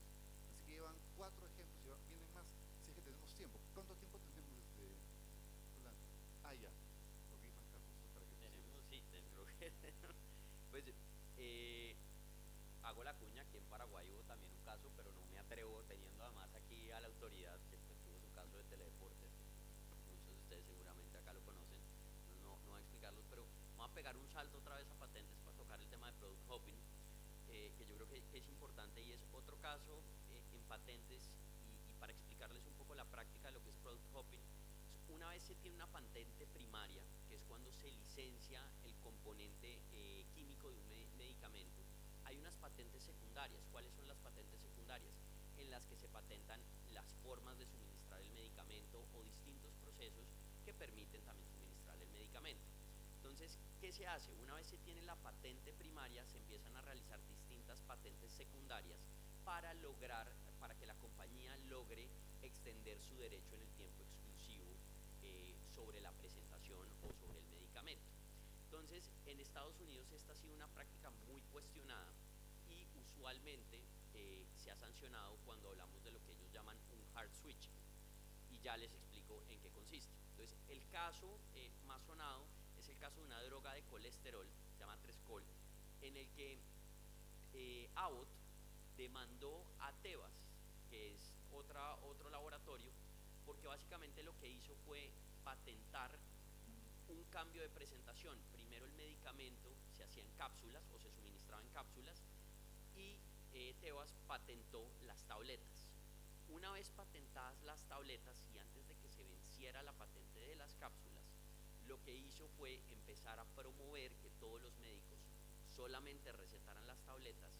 Así que llevan 4 ejemplos, vienen más, si es que tenemos tiempo. ¿Cuánto tiempo tenemos desde Holanda? Ah, ya. Ok, Juan Carlos, para que Tenemos, sí, creo que pues hago la cuña, aquí en Paraguay hubo también un caso, pero no me atrevo, teniendo además aquí a la autoridad, que pues, tuvo su caso de Teledeportes, muchos de ustedes seguramente acá lo conocen, no voy a explicarlos, pero vamos a pegar un salto otra vez a patentes para tocar el tema de product hopping, que yo creo que es importante y es otro caso en patentes y para explicarles un poco la práctica de lo que es product hopping. Una vez se tiene una patente primaria, que es cuando se licencia el componente químico de un medicamento, hay unas patentes secundarias. ¿Cuáles son las patentes secundarias? En las que se patentan las formas de suministrar el medicamento o distintos procesos que permiten también suministrar el medicamento. Entonces, ¿qué se hace? Una vez se tiene la patente primaria, se empiezan a realizar distintas patentes secundarias para que la compañía logre extender su derecho en el tiempo exclusivo sobre la presentación o sobre el medicamento. Entonces, en Estados Unidos esta ha sido una práctica muy cuestionada y usualmente se ha sancionado cuando hablamos de lo que ellos llaman un hard switching. Y ya les explico en qué consiste. Entonces, el caso más sonado es el caso de una droga de colesterol, se llama Trescol, en el que Abbott demandó a Tebas, que es otro laboratorio, porque básicamente lo que hizo fue patentar un cambio de presentación. Primero el medicamento se hacía en cápsulas o se suministraba en cápsulas y Tebas patentó las tabletas. Una vez patentadas las tabletas y antes de que se venciera la patente de las cápsulas, lo que hizo fue empezar a promover que todos los médicos solamente recetaran las tabletas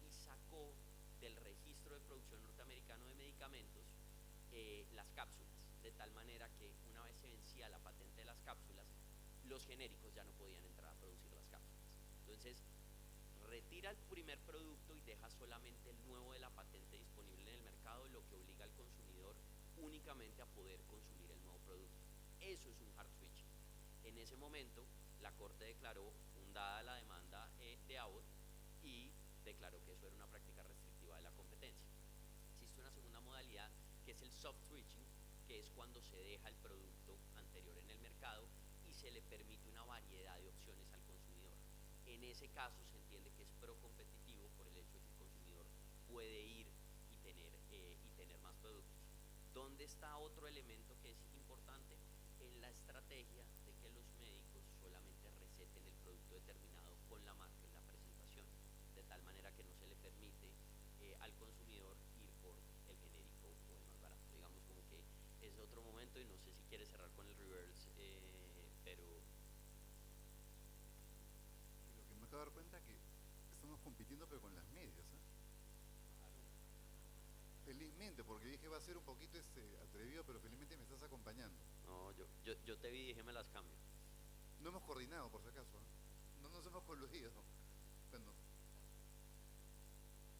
y sacó del registro de producción norteamericano de medicamentos las cápsulas, de tal manera que una vez se vencía la patente de las cápsulas, los genéricos ya no podían entrar a producir las cápsulas. Entonces, retira el primer producto y deja solamente el nuevo de la patente disponible en el mercado, lo que obliga al consumidor únicamente a poder consumir el nuevo producto. Eso es un hard switch. En ese momento, la Corte declaró fundada la demanda de Abbott y declaró que eso era una práctica restrictiva de la competencia. Existe una segunda modalidad que es el soft switching, que es cuando se deja el producto anterior en el mercado y se le permite una variedad de opciones al consumidor. En ese caso se entiende que es pro-competitivo por el hecho de que el consumidor puede ir y tener más productos. ¿Dónde está otro elemento que es importante? En la estrategia de que los médicos solamente receten el producto determinado con la marca en la presentación, de tal manera que no se le permite al consumidor ir por el genérico o el más barato. Digamos como que es otro momento y no sé si quiere cerrar con el reverse, pero... Y lo que me acabo de dar cuenta que estamos compitiendo pero con las medias, ¿eh? Felizmente, porque dije va a ser un poquito atrevido, pero felizmente me estás acompañando. No, yo te vi y dije me las cambio. No hemos coordinado, por si acaso, ¿eh? No nos hemos coludido. Bueno,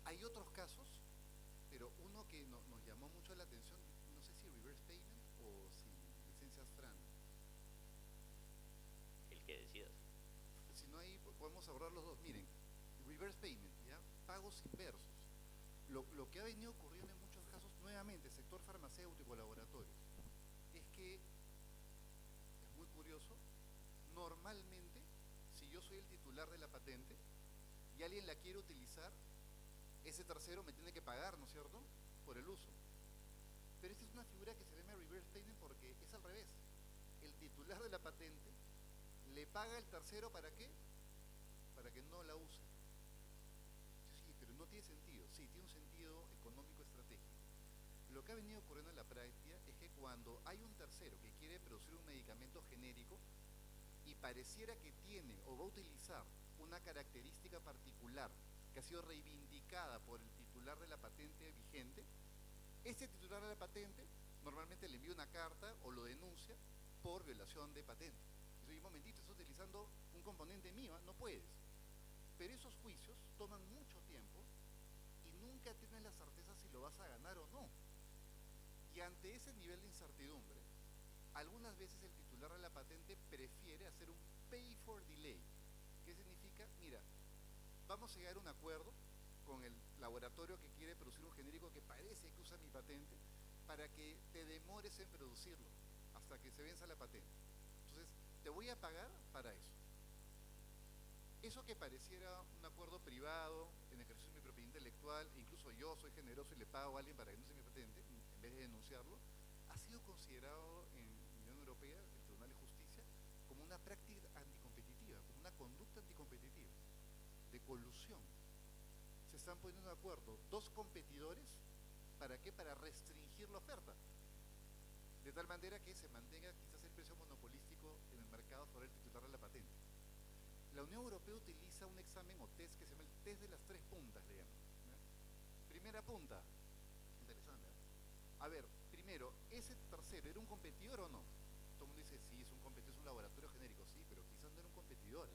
hay otros casos, pero uno que nos llamó mucho la atención, no sé si reverse payment o si licencias FRAN. El que decidas. Si no, ahí podemos abordar los dos. Miren, reverse payment, ¿ya? Pagos inversos. Lo que ha venido ocurriendo en muchos casos, nuevamente, sector farmacéutico, laboratorios, es que, es muy curioso, normalmente, si yo soy el titular de la patente y alguien la quiere utilizar, ese tercero me tiene que pagar, ¿no es cierto?, por el uso. Pero esta es una figura que se llama reverse payment porque es al revés. El titular de la patente le paga al tercero, ¿para qué? Para que no la use. Sí, pero no tiene sentido. Sí, tiene un sentido económico estratégico. Lo que ha venido ocurriendo en la práctica es que cuando hay un tercero que quiere producir un medicamento genérico y pareciera que tiene o va a utilizar una característica particular que ha sido reivindicada por el titular de la patente vigente, ese titular de la patente normalmente le envía una carta o lo denuncia por violación de patente. Y dice, un momentito, estás utilizando un componente mío, no puedes. Pero esos juicios toman mucho tiempo y nunca tienes la certeza si lo vas a ganar o no. Y ante ese nivel de incertidumbre, algunas veces el titular de la patente prefiere hacer un pay for delay. ¿Qué significa? Mira, vamos a llegar a un acuerdo con el laboratorio que quiere producir un genérico que parece que usa mi patente para que te demores en producirlo hasta que se venza la patente. Entonces, te voy a pagar para eso. Eso que pareciera un acuerdo privado en ejercicio de mi propiedad intelectual, e incluso yo soy generoso y le pago a alguien para que no use mi patente, en vez de denunciarlo, ha sido considerado en la Unión Europea, el Tribunal de Justicia, como una práctica anticompetitiva, como una conducta anticompetitiva, de colusión. Se están poniendo de acuerdo dos competidores, ¿para qué? Para restringir la oferta, de tal manera que se mantenga quizás el precio monopolístico en el mercado sobre el titular de la patente. La Unión Europea utiliza un examen o test que se llama el test de las tres puntas, le llaman, ¿no? Primera punta, interesante, ¿eh? A ver, primero, ¿ese tercero era un competidor o no? Todo el mundo dice, sí, es un competidor, es un laboratorio genérico, sí, pero quizás no era un competidor.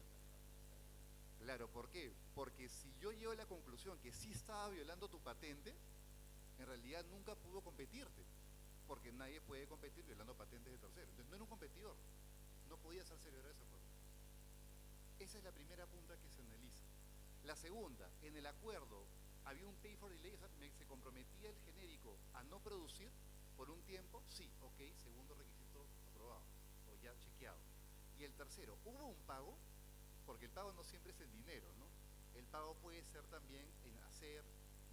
Claro, ¿por qué? Porque si yo llego a la conclusión que sí estaba violando tu patente, en realidad nunca pudo competirte, porque nadie puede competir violando patentes de terceros. Entonces no era un competidor, no podía hacerse celebrar ese acuerdo. Esa es la primera punta que se analiza. La segunda, en el acuerdo había un pay for delay, o sea, se comprometía el genérico a no producir por un tiempo, sí, ok, segundo requisito aprobado, o ya chequeado. Y el tercero, ¿hubo un pago? Porque el pago no siempre es en dinero, ¿no? El pago puede ser también en hacer,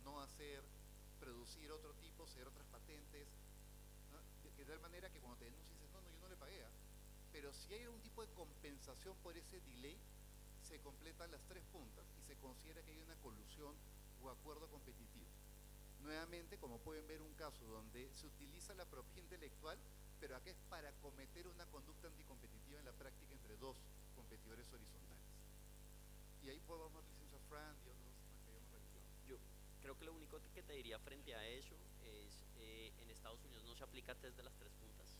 no hacer, producir otro tipo, ceder otras patentes, ¿no? De tal manera que cuando te denuncias dices, no, yo no le pagué, ¿eh? Pero si hay algún tipo de compensación por ese delay, se completan las tres puntas y se considera que hay una colusión o acuerdo competitivo. Nuevamente, como pueden ver, un caso donde se utiliza la propiedad intelectual, pero acá es para cometer una conducta anticompetitiva en la práctica entre dos competidores horizontales. Y ahí podemos ver licencia Fran y otros más que habíamos realizado. Yo creo que lo único que te diría frente a eso es, en Estados Unidos no se aplica test de las tres puntas,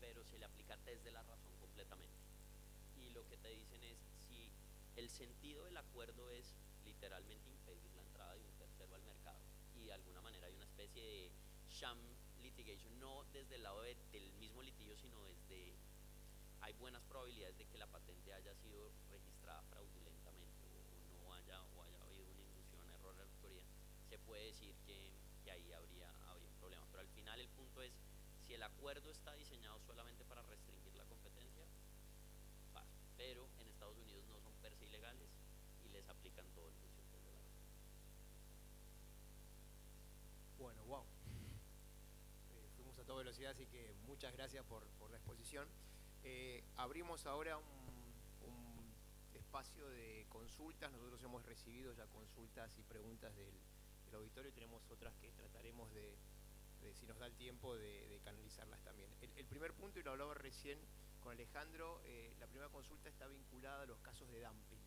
pero se le aplica test de la razón completamente. Y lo que te dicen es, si el sentido del acuerdo es literalmente impedir la entrada de un tercero al mercado, y de alguna manera hay una especie de sham litigation, no desde el lado del mismo litigio, sino desde, hay buenas probabilidades de que la patente haya sido registrada fraudulentamente o haya habido una inducción, error de autoría, se puede decir que ahí habría un problema. Pero al final el punto es, si el acuerdo está diseñado solamente para restringir la competencia, pasa. Pero en Estados Unidos no son per se ilegales y les aplican todo el juicio de la razón. Bueno, wow. Fuimos a toda velocidad, así que muchas gracias por la exposición. Abrimos ahora un espacio de consultas. Nosotros hemos recibido ya consultas y preguntas del auditorio, y tenemos otras que trataremos de si nos da el tiempo, de canalizarlas también. El primer punto, y lo hablaba recién con Alejandro, la primera consulta está vinculada a los casos de dumping,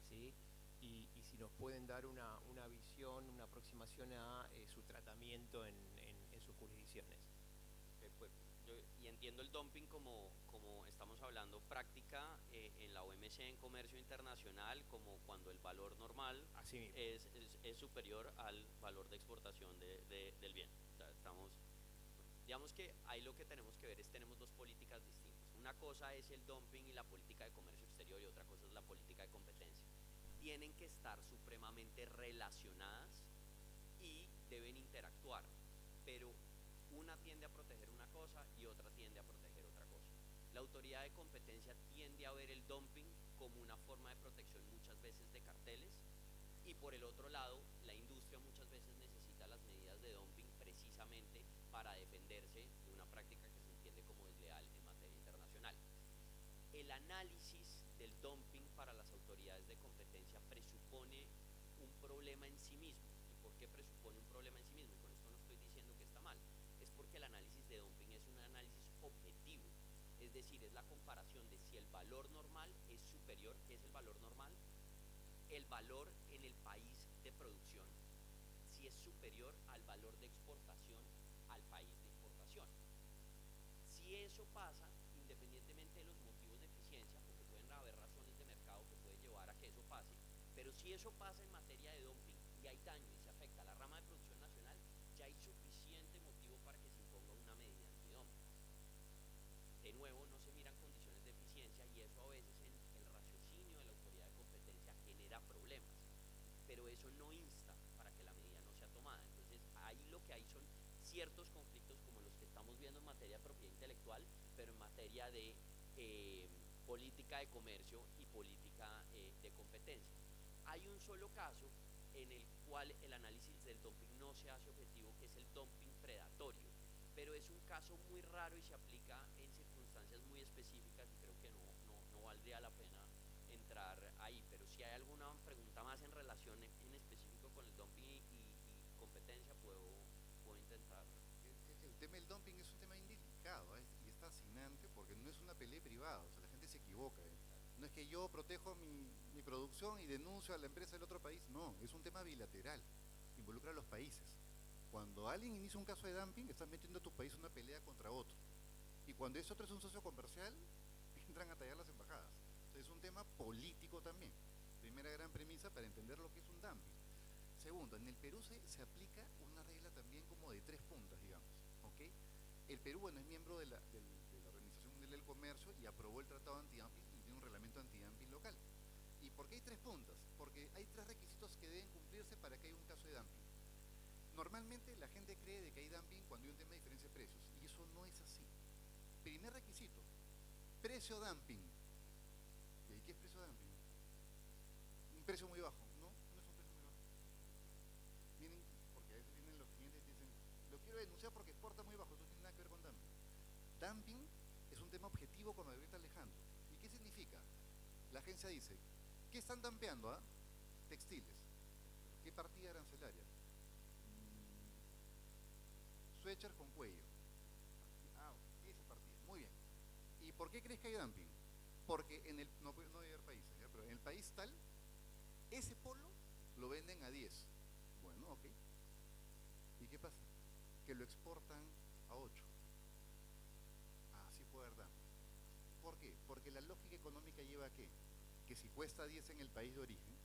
¿sí? Y si nos pueden dar una visión, una aproximación a su tratamiento en sus jurisdicciones. Pues, y entiendo el dumping como estamos hablando práctica en la OMC en comercio internacional, como cuando el valor normal es superior al valor de exportación del bien. O sea, digamos que ahí lo que tenemos que ver es, tenemos dos políticas distintas. Una cosa es el dumping y la política de comercio exterior, y otra cosa es la política de competencia. Tienen que estar supremamente relacionadas y deben interactuar, pero una tiende a proteger una cosa y otra tiende a proteger otra cosa. La autoridad de competencia tiende a ver el dumping como una forma de protección muchas veces de carteles, y por el otro lado la industria muchas veces necesita las medidas de dumping precisamente para defenderse de una práctica que se entiende como desleal en materia internacional. El análisis del dumping para las autoridades de competencia presupone un problema en sí mismo. ¿Y por qué presupone un problema en sí mismo? Y con esto no estoy diciendo que está mal, es porque el análisis de dumping es un análisis objetivo, es decir, es la comparación de si el valor normal es superior. ¿Qué es el valor normal? El valor en el país de producción, si es superior al valor de exportación al país de importación. Si eso pasa, independientemente de los motivos de eficiencia, porque pueden haber razones de mercado que pueden llevar a que eso pase, pero si eso pasa en materia de dumping y hay daño y se afecta a la rama de producción nacional, ya hay suficiente motivo para que se imponga una medida antidumping. De nuevo, no se miran condiciones de eficiencia, y eso a veces en el raciocinio de la autoridad de competencia genera problemas, pero eso no insta para que la medida no sea tomada. Entonces ahí lo que hay son ciertos conflictos como los que estamos viendo en materia de propiedad intelectual, pero en materia de política de comercio y política de competencia. Hay un solo caso en el cual el análisis del dumping no se hace objetivo, que es el dumping predatorio, pero es un caso muy raro y se aplica en circunstancias muy específicas, y creo que no valdría la pena entrar ahí. Pero si hay alguna pregunta más en relación en específico con el dumping y competencia, puedo intentar. El tema del dumping es un tema indelicado, y es fascinante porque no es una pelea privada, o sea, la gente se equivoca. No es que yo protejo mi producción y denuncio a la empresa del otro país, no, es un tema bilateral, involucra a los países. Cuando alguien inicia un caso de dumping, estás metiendo a tu país una pelea contra otro, y cuando ese otro es un socio comercial, entran a tallar las embajadas. Entonces es un tema político también, primera gran premisa para entender lo que es un dumping. Segundo, en el Perú se aplica una regla también como de 3 puntas, digamos, ¿ok? El Perú, bueno, es miembro de la Organización Mundial del Comercio y aprobó el Tratado Antidumping y tiene un reglamento antidumping local. ¿Y por qué hay 3 puntas? Porque hay 3 requisitos que deben cumplirse para que haya un caso de dumping. Normalmente la gente cree de que hay dumping cuando hay un tema de diferencia de precios, y eso no es así. Primer requisito, precio dumping. ¿Y qué es precio dumping? Un precio muy bajo. No, no es un precio muy bajo. Miren, porque a veces vienen los clientes y dicen, lo quiero denunciar porque exporta muy bajo, eso no tiene nada que ver con dumping. Dumping es un tema objetivo, como ahorita Alejandro. ¿Y qué significa? La agencia dice, ¿qué están dumpeando? Textiles. ¿Qué partida arancelaria? Suéter con cuello. Ah, esa partida. Muy bien. ¿Y por qué crees que hay dumping? Porque en el, no, no debe haber países, ¿ya? Pero en el país tal, ese polo lo venden a 10. Bueno, ok. ¿Y qué pasa? Que lo exportan a 8. Así puede haber dumping. ¿Por qué? Porque la lógica económica lleva a qué? Que si cuesta 10 en el país de origen,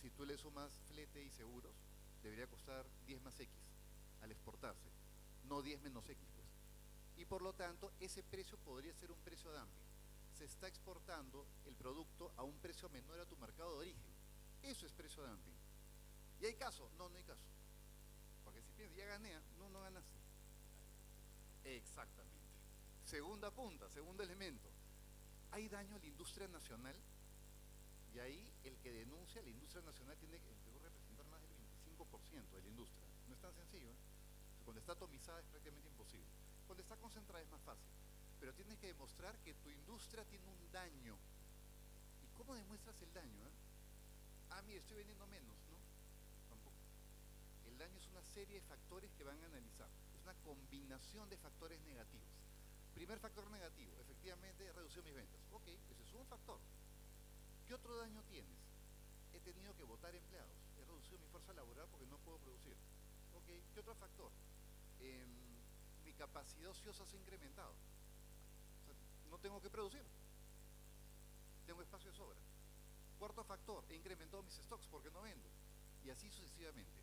si tú le sumas flete y seguros, debería costar 10 más X al exportarse, no 10 menos X, pues. Y por lo tanto, ese precio podría ser un precio dumping. Se está exportando el producto a un precio menor a tu mercado de origen. Eso es precio dumping. ¿Y hay caso? No, no hay caso. Porque si piensas, ya gané, no, no ganaste. Exactamente. Segunda punta, segundo elemento. ¿Hay daño a la industria nacional? Y ahí el que denuncia a la industria nacional tiene que representar más del 25% de la industria. No es tan sencillo, ¿eh? Cuando está atomizada es prácticamente imposible. Cuando está concentrada es más fácil. Pero tienes que demostrar que tu industria tiene un daño. ¿Y cómo demuestras el daño? Ah, mire, estoy vendiendo menos, ¿no? Tampoco. El daño es una serie de factores que van a analizar. Es una combinación de factores negativos. Primer factor negativo, efectivamente he reducido mis ventas. Ok, ese es un factor. ¿Qué otro daño tienes? He tenido que botar empleados, he reducido mi fuerza laboral porque no puedo producir. Ok, ¿qué otro factor? Mi capacidad ociosa se ha incrementado. O sea, no tengo que producir, tengo espacio de sobra. Cuarto factor, he incrementado mis stocks porque no vendo. Y así sucesivamente.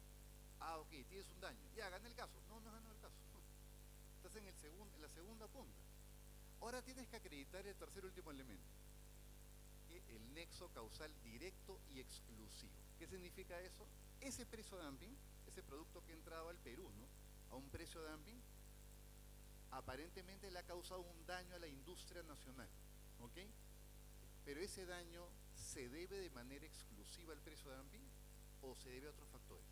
Ah, ok, tienes un daño. Ya, gané el caso. No, no ganó el caso. Estás en la segunda punta. Ahora tienes que acreditar el tercer y último elemento. El nexo causal directo y exclusivo. ¿Qué significa eso? Ese precio dumping, ese producto que ha entrado al Perú, ¿no?, a un precio dumping, aparentemente le ha causado un daño a la industria nacional, ¿ok? Pero ese daño se debe de manera exclusiva al precio dumping o se debe a otros factores.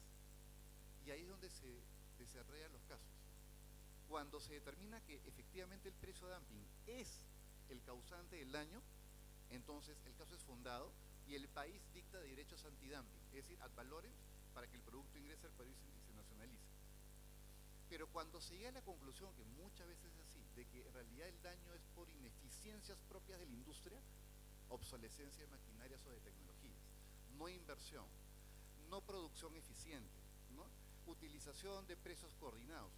Y ahí es donde se desarrollan los casos. Cuando se determina que efectivamente el precio dumping es el causante del daño, entonces el caso es fundado y el país dicta derechos antidumping, es decir, ad valorem, para que el producto ingrese al país y se nacionalice. Pero cuando se llega a la conclusión, que muchas veces es así, de que en realidad el daño es por ineficiencias propias de la industria, obsolescencia de maquinarias o de tecnologías, no inversión, no producción eficiente, ¿no?, utilización de precios coordinados.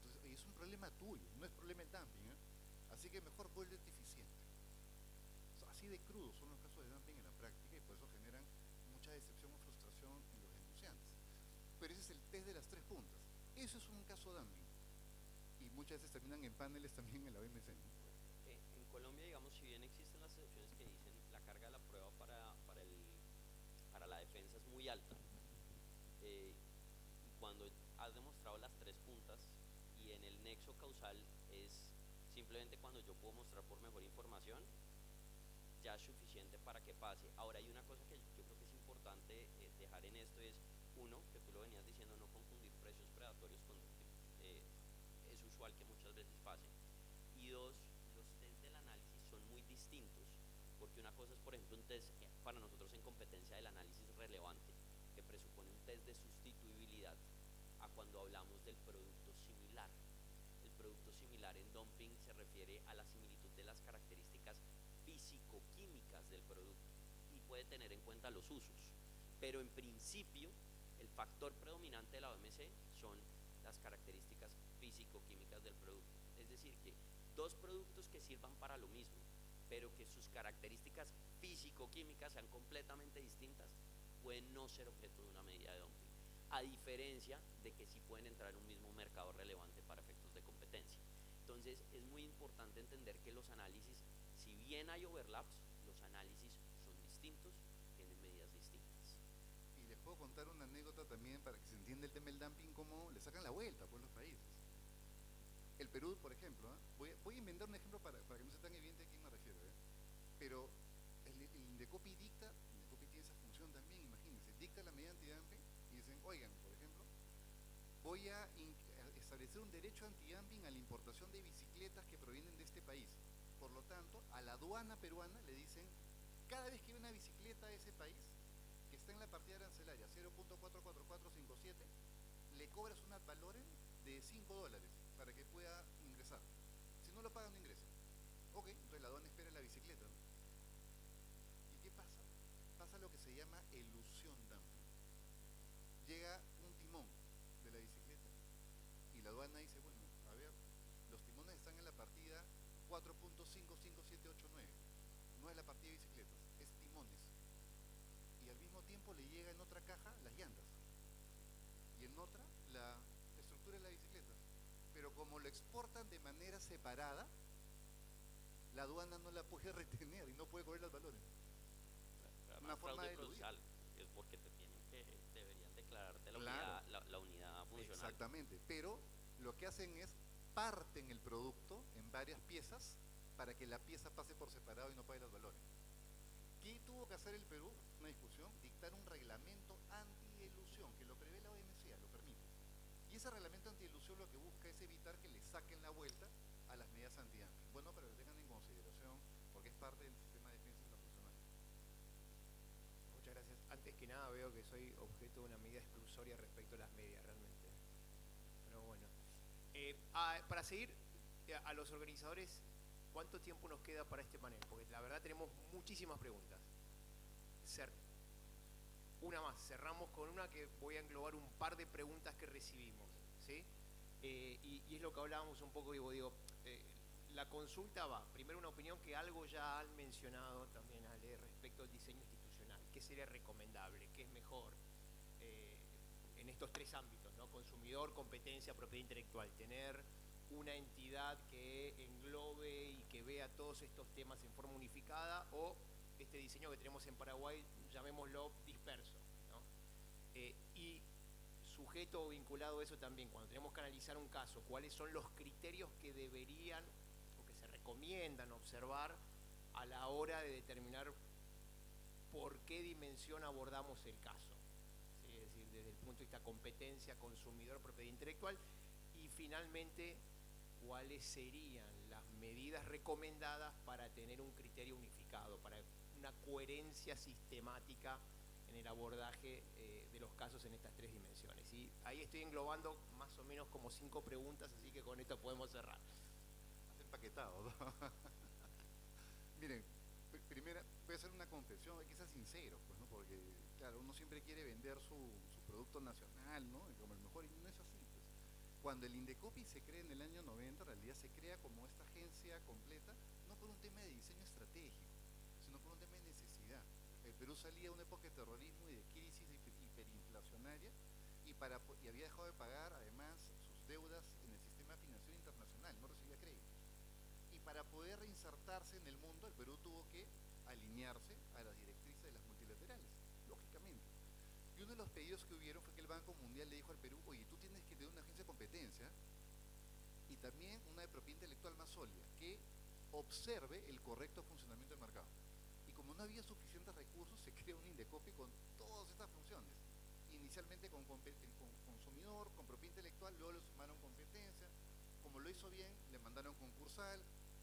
Entonces, es un problema tuyo, no es problema del dumping, ¿eh? Así que mejor vuélvete eficiente. Así de crudos son los casos de dumping en la práctica y por eso generan mucha decepción o frustración en los denunciantes. Pero ese es el test de las 3 puntas. Eso es un caso de dumping. Y muchas veces terminan en paneles también en la OMC, ¿no? En Colombia, digamos, si bien existen las excepciones que dicen la carga de la prueba para la defensa es muy alta, y cuando has demostrado las 3 puntas y en el nexo causal es simplemente cuando yo puedo mostrar por mejor información, ya es suficiente para que pase. Ahora hay una cosa que yo creo que es importante dejar en esto, es uno, que tú lo venías diciendo, no confundir precios predatorios con dumping. Es usual que muchas veces pase. Y dos, los test del análisis son muy distintos, porque una cosa es, por ejemplo, un test para nosotros en competencia del análisis relevante, que presupone un test de sustituibilidad, a cuando hablamos del producto similar. El producto similar en dumping se refiere a la similitud de las características físico-químicas del producto y puede tener en cuenta los usos, pero en principio el factor predominante de la OMC son las características físico-químicas del producto. Es decir, que dos productos que sirvan para lo mismo, pero que sus características físico-químicas sean completamente distintas, pueden no ser objeto de una medida de dumping, a diferencia de que sí pueden entrar en un mismo mercado relevante para efectos de competencia. Entonces es muy importante entender que los análisis, si bien hay overlaps, los análisis son distintos, tienen medidas distintas. Y les puedo contar una anécdota también para que se entienda el tema del dumping, cómo le sacan la vuelta por los países. El Perú, por ejemplo, voy a inventar un ejemplo para que no sea tan evidente a quién me refiero, pero el Indecopi dicta, el Indecopi tiene esa función también, imagínense, dicta la medida antidumping y dicen, oigan, por ejemplo, voy a establecer un derecho antidumping a la importación de bicicletas que provienen de este país. Por lo tanto, a la aduana peruana le dicen, cada vez que hay una bicicleta de ese país que está en la partida arancelaria 0.44457, le cobras un ad valorem de $5 para que pueda ingresar. Si no lo paga, no ingresa. Ok, entonces la aduana espera la bicicleta, ¿no? ¿Y qué pasa? Pasa lo que se llama elusión dumping. Llega un timón de la bicicleta y la aduana dice, bueno, a ver, los timones están en la partida 4.55789, no es la partida de bicicletas, es timones. Y al mismo tiempo le llega en otra caja las llantas y en otra la estructura de la bicicleta. Pero como lo exportan de manera separada, la aduana no la puede retener y no puede cobrar los valores. Una forma de eludir. Es porque deberían declararte la Claro. unidad, la unidad funcional. Exactamente, pero lo que hacen es parten el producto en varias piezas para que la pieza pase por separado y no pague los valores. ¿Qué tuvo que hacer el Perú? Una discusión, dictar un reglamento anti-elusión, que lo prevé la OMC, lo permite. Y ese reglamento anti-elusión lo que busca es evitar que le saquen la vuelta a las medidas anti-dumping. Bueno, pero lo tengan en consideración porque es parte del sistema de defensa internacional. Muchas gracias. Antes que nada veo que soy objeto de una medida exclusoria respecto a las medias, realmente. Pero bueno. Para seguir, a los organizadores, ¿cuánto tiempo nos queda para este panel? Porque la verdad tenemos muchísimas preguntas. Una más, cerramos con una que voy a englobar un par de preguntas que recibimos, ¿sí? Y es lo que hablábamos un poco, digo, la consulta va, primero una opinión que algo ya han mencionado también, Ale, respecto al diseño institucional. ¿Qué sería recomendable? ¿Qué es mejor? En estos tres ámbitos, ¿no? Consumidor, competencia, propiedad intelectual. Tener una entidad que englobe y que vea todos estos temas en forma unificada, o este diseño que tenemos en Paraguay, llamémoslo disperso, ¿no? Y sujeto o vinculado a eso también, cuando tenemos que analizar un caso, ¿cuáles son los criterios que deberían o que se recomiendan observar a la hora de determinar por qué dimensión abordamos el caso? ¿Sí? Es decir, desde el punto de vista competencia, consumidor, propiedad intelectual, y finalmente, ¿cuáles serían las medidas recomendadas para tener un criterio unificado, para una coherencia sistemática en el abordaje de los casos en estas tres dimensiones? Y ahí estoy englobando más o menos como 5 preguntas, así que con esto podemos cerrar. Más empaquetado, ¿no? Miren, primera, voy a hacer una confesión, hay que ser sincero, pues, ¿no? Porque, claro, uno siempre quiere vender su producto nacional, ¿no? Como el mejor, y no es así, pues. Cuando el Indecopi se crea en el año 90, en realidad se crea como esta agencia completa, no por un tema de diseño estratégico, sino por un tema de necesidad. El Perú salía de una época de terrorismo y de crisis hiperinflacionaria y había dejado de pagar además sus deudas en el sistema financiero internacional, no recibía créditos. Y para poder reinsertarse en el mundo, el Perú tuvo que alinearse a las directrices de las multilaterales, lógicamente. Y uno de los pedidos que hubieron fue que el Banco Mundial le dijo al Perú, oye, tú tienes que tener una agencia de competencia y también una de propiedad intelectual más sólida, que observe el correcto funcionamiento del mercado. Y como no había suficientes recursos, se creó un Indecopi con todas estas funciones. Inicialmente con consumidor, con propiedad intelectual, luego le sumaron competencia. Como lo hizo bien, le mandaron concursal.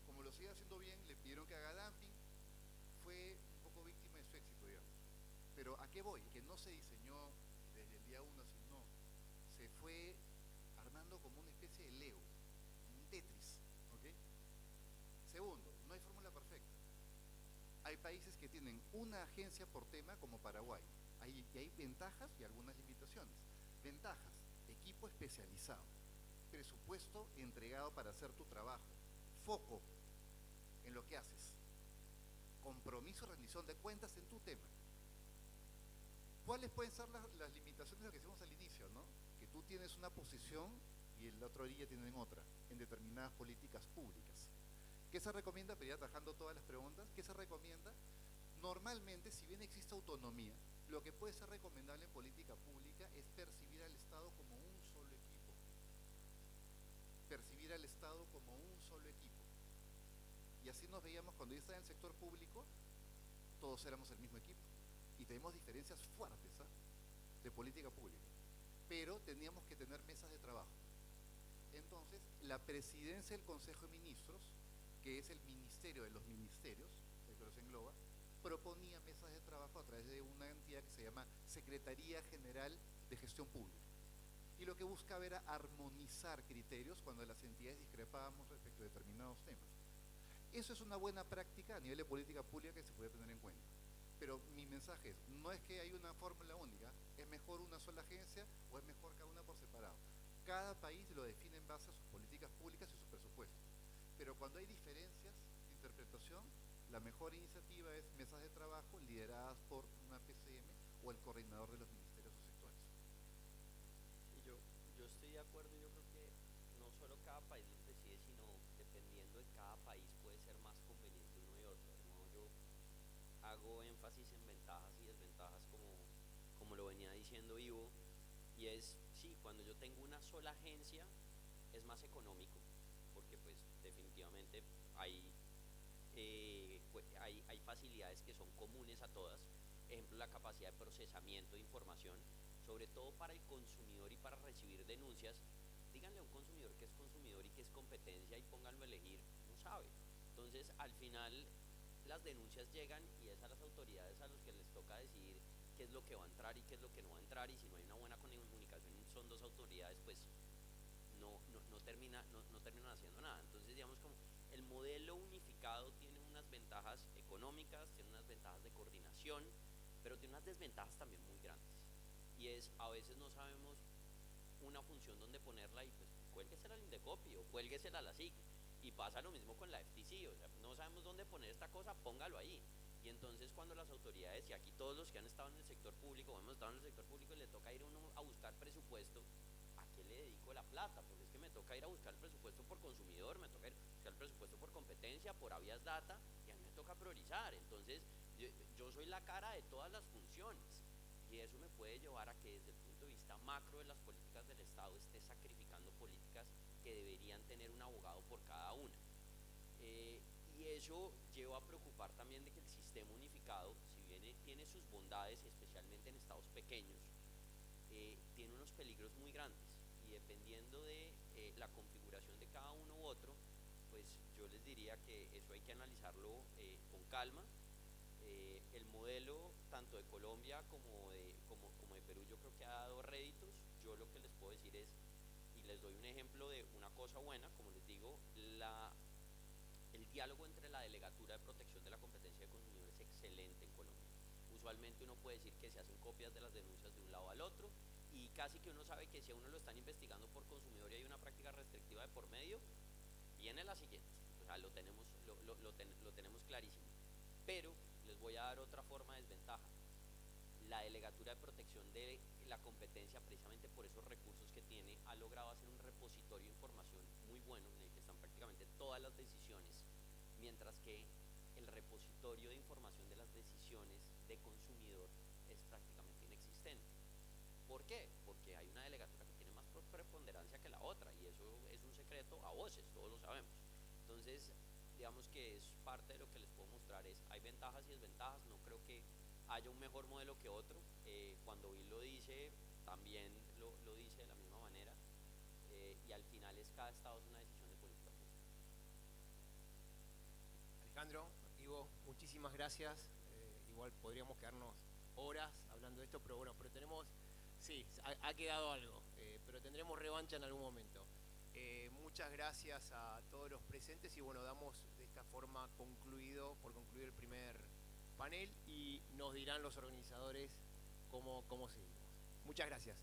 Como lo sigue haciendo bien, le pidieron que haga dumping. Fue un poco víctima de su éxito, digamos. Pero ¿a qué voy? Que no se diseñó desde el día 1, sino se fue armando como una especie de Lego, un Tetris, ¿ok? Segundo, no hay fórmula perfecta. Hay países que tienen una agencia por tema, como Paraguay. Y hay ventajas y algunas limitaciones. Ventajas: equipo especializado, presupuesto entregado para hacer tu trabajo, foco en lo que haces, compromiso, rendición de cuentas en tu tema. ¿Cuáles pueden ser las limitaciones de lo que decimos al inicio, ¿no? Que tú tienes una posición y el otro día tienen otra en determinadas políticas públicas. ¿Qué se recomienda? Pero ya atajando todas las preguntas, ¿qué se recomienda? Normalmente, si bien existe autonomía, lo que puede ser recomendable en política pública es percibir al Estado como un solo equipo. Percibir al Estado como un solo equipo. Y así nos veíamos cuando yo estaba en el sector público, todos éramos el mismo equipo. Y tenemos diferencias fuertes, ¿eh?, de política pública. Pero teníamos que tener mesas de trabajo. Entonces, la presidencia del Consejo de Ministros, que es el ministerio de los ministerios, el que los engloba, proponía mesas de trabajo a través de una entidad que se llama Secretaría General de Gestión Pública. Y lo que buscaba era armonizar criterios cuando las entidades discrepábamos respecto a determinados temas. Eso es una buena práctica a nivel de política pública que se puede tener en cuenta. Pero mi mensaje es, no es que hay una fórmula única, es mejor una sola agencia o es mejor cada una por separado. Cada país lo define en base a sus políticas públicas y sus presupuestos. Pero cuando hay diferencias de interpretación, la mejor iniciativa es mesas de trabajo lideradas por una PCM o el coordinador de los ministerios o sectores. Y yo estoy de acuerdo, yo creo que no solo cada país los decide, sino dependiendo de cada país puede ser más conveniente uno y otro. De modo yo hago énfasis en ventajas y desventajas como lo venía diciendo Ivo, y es, sí, cuando yo tengo una sola agencia es más económico, porque pues definitivamente hay facilidades que son comunes a todas, ejemplo la capacidad de procesamiento de información, sobre todo para el consumidor y para recibir denuncias. Díganle a un consumidor que es consumidor y que es competencia y pónganlo a elegir, no sabe. Entonces al final las denuncias llegan y es a las autoridades a los que les toca decidir qué es lo que va a entrar y qué es lo que no va a entrar, y si no hay una buena comunicación son dos autoridades, pues no terminan haciendo nada. Entonces digamos como el modelo unificado tiene unas ventajas económicas, tiene unas ventajas de coordinación, pero tiene unas desventajas también muy grandes, y es a veces no sabemos una función donde ponerla y pues cuélguesela al Indecopi o cuélguesela a la SIC, y pasa lo mismo con la FTC, o sea, no sabemos dónde poner esta cosa, póngalo ahí. Y entonces cuando las autoridades, y aquí todos los que han estado en el sector público o hemos estado en el sector público, y le toca ir uno a buscar presupuesto, ¿a qué le dedico la plata? Porque es que me toca ir a buscar el presupuesto por consumidor, me toca ir a buscar el presupuesto por competencia, por habeas data, y a mí me toca priorizar. Entonces yo soy la cara de todas las funciones, y eso me puede llevar a que desde el punto de vista macro de las políticas del Estado esté sacrificando políticas que deberían tener un abogado por cada una. Y eso lleva a preocupar también de que el sistema unificado, si bien tiene sus bondades, especialmente en estados pequeños, tiene unos peligros muy grandes, y dependiendo de la configuración de cada uno u otro, pues yo les diría que eso hay que analizarlo con calma. El modelo tanto de Colombia como de Perú yo creo que ha dado réditos. Yo lo que les puedo decir es, y les doy un ejemplo de una cosa buena, como les digo, el diálogo entre la Delegatura de Protección de la Competencia de Consumidor es excelente en Colombia. Usualmente uno puede decir que se hacen copias de las denuncias de un lado al otro, y casi que uno sabe que si a uno lo están investigando por consumidor y hay una práctica restrictiva de por medio, viene la siguiente. O sea, lo tenemos clarísimo. Pero les voy a dar otra forma de desventaja. La Delegatura de Protección de la Competencia, precisamente por esos recursos que tiene, ha logrado hacer un repositorio de información muy bueno en el que están prácticamente todas las decisiones, mientras que el repositorio de información de las decisiones de consumidor es prácticamente inexistente. ¿Por qué? Porque hay una delegatura que tiene más preponderancia que la otra, y eso es un secreto a voces, todos lo sabemos. Entonces digamos que es parte de lo que les puedo mostrar, es hay ventajas y desventajas. No creo que haya un mejor modelo que otro. Cuando Bill lo dice, también lo dice de la misma manera, y al final es cada estado es una decisión de política pública. Alejandro, Ivo, muchísimas gracias. Igual podríamos quedarnos horas hablando de esto, pero bueno, pero tenemos, sí, ha quedado algo, pero tendremos revancha en algún momento. Muchas gracias a todos los presentes, y bueno, damos de esta forma por concluido el primer panel, y nos dirán los organizadores cómo seguimos. Muchas gracias.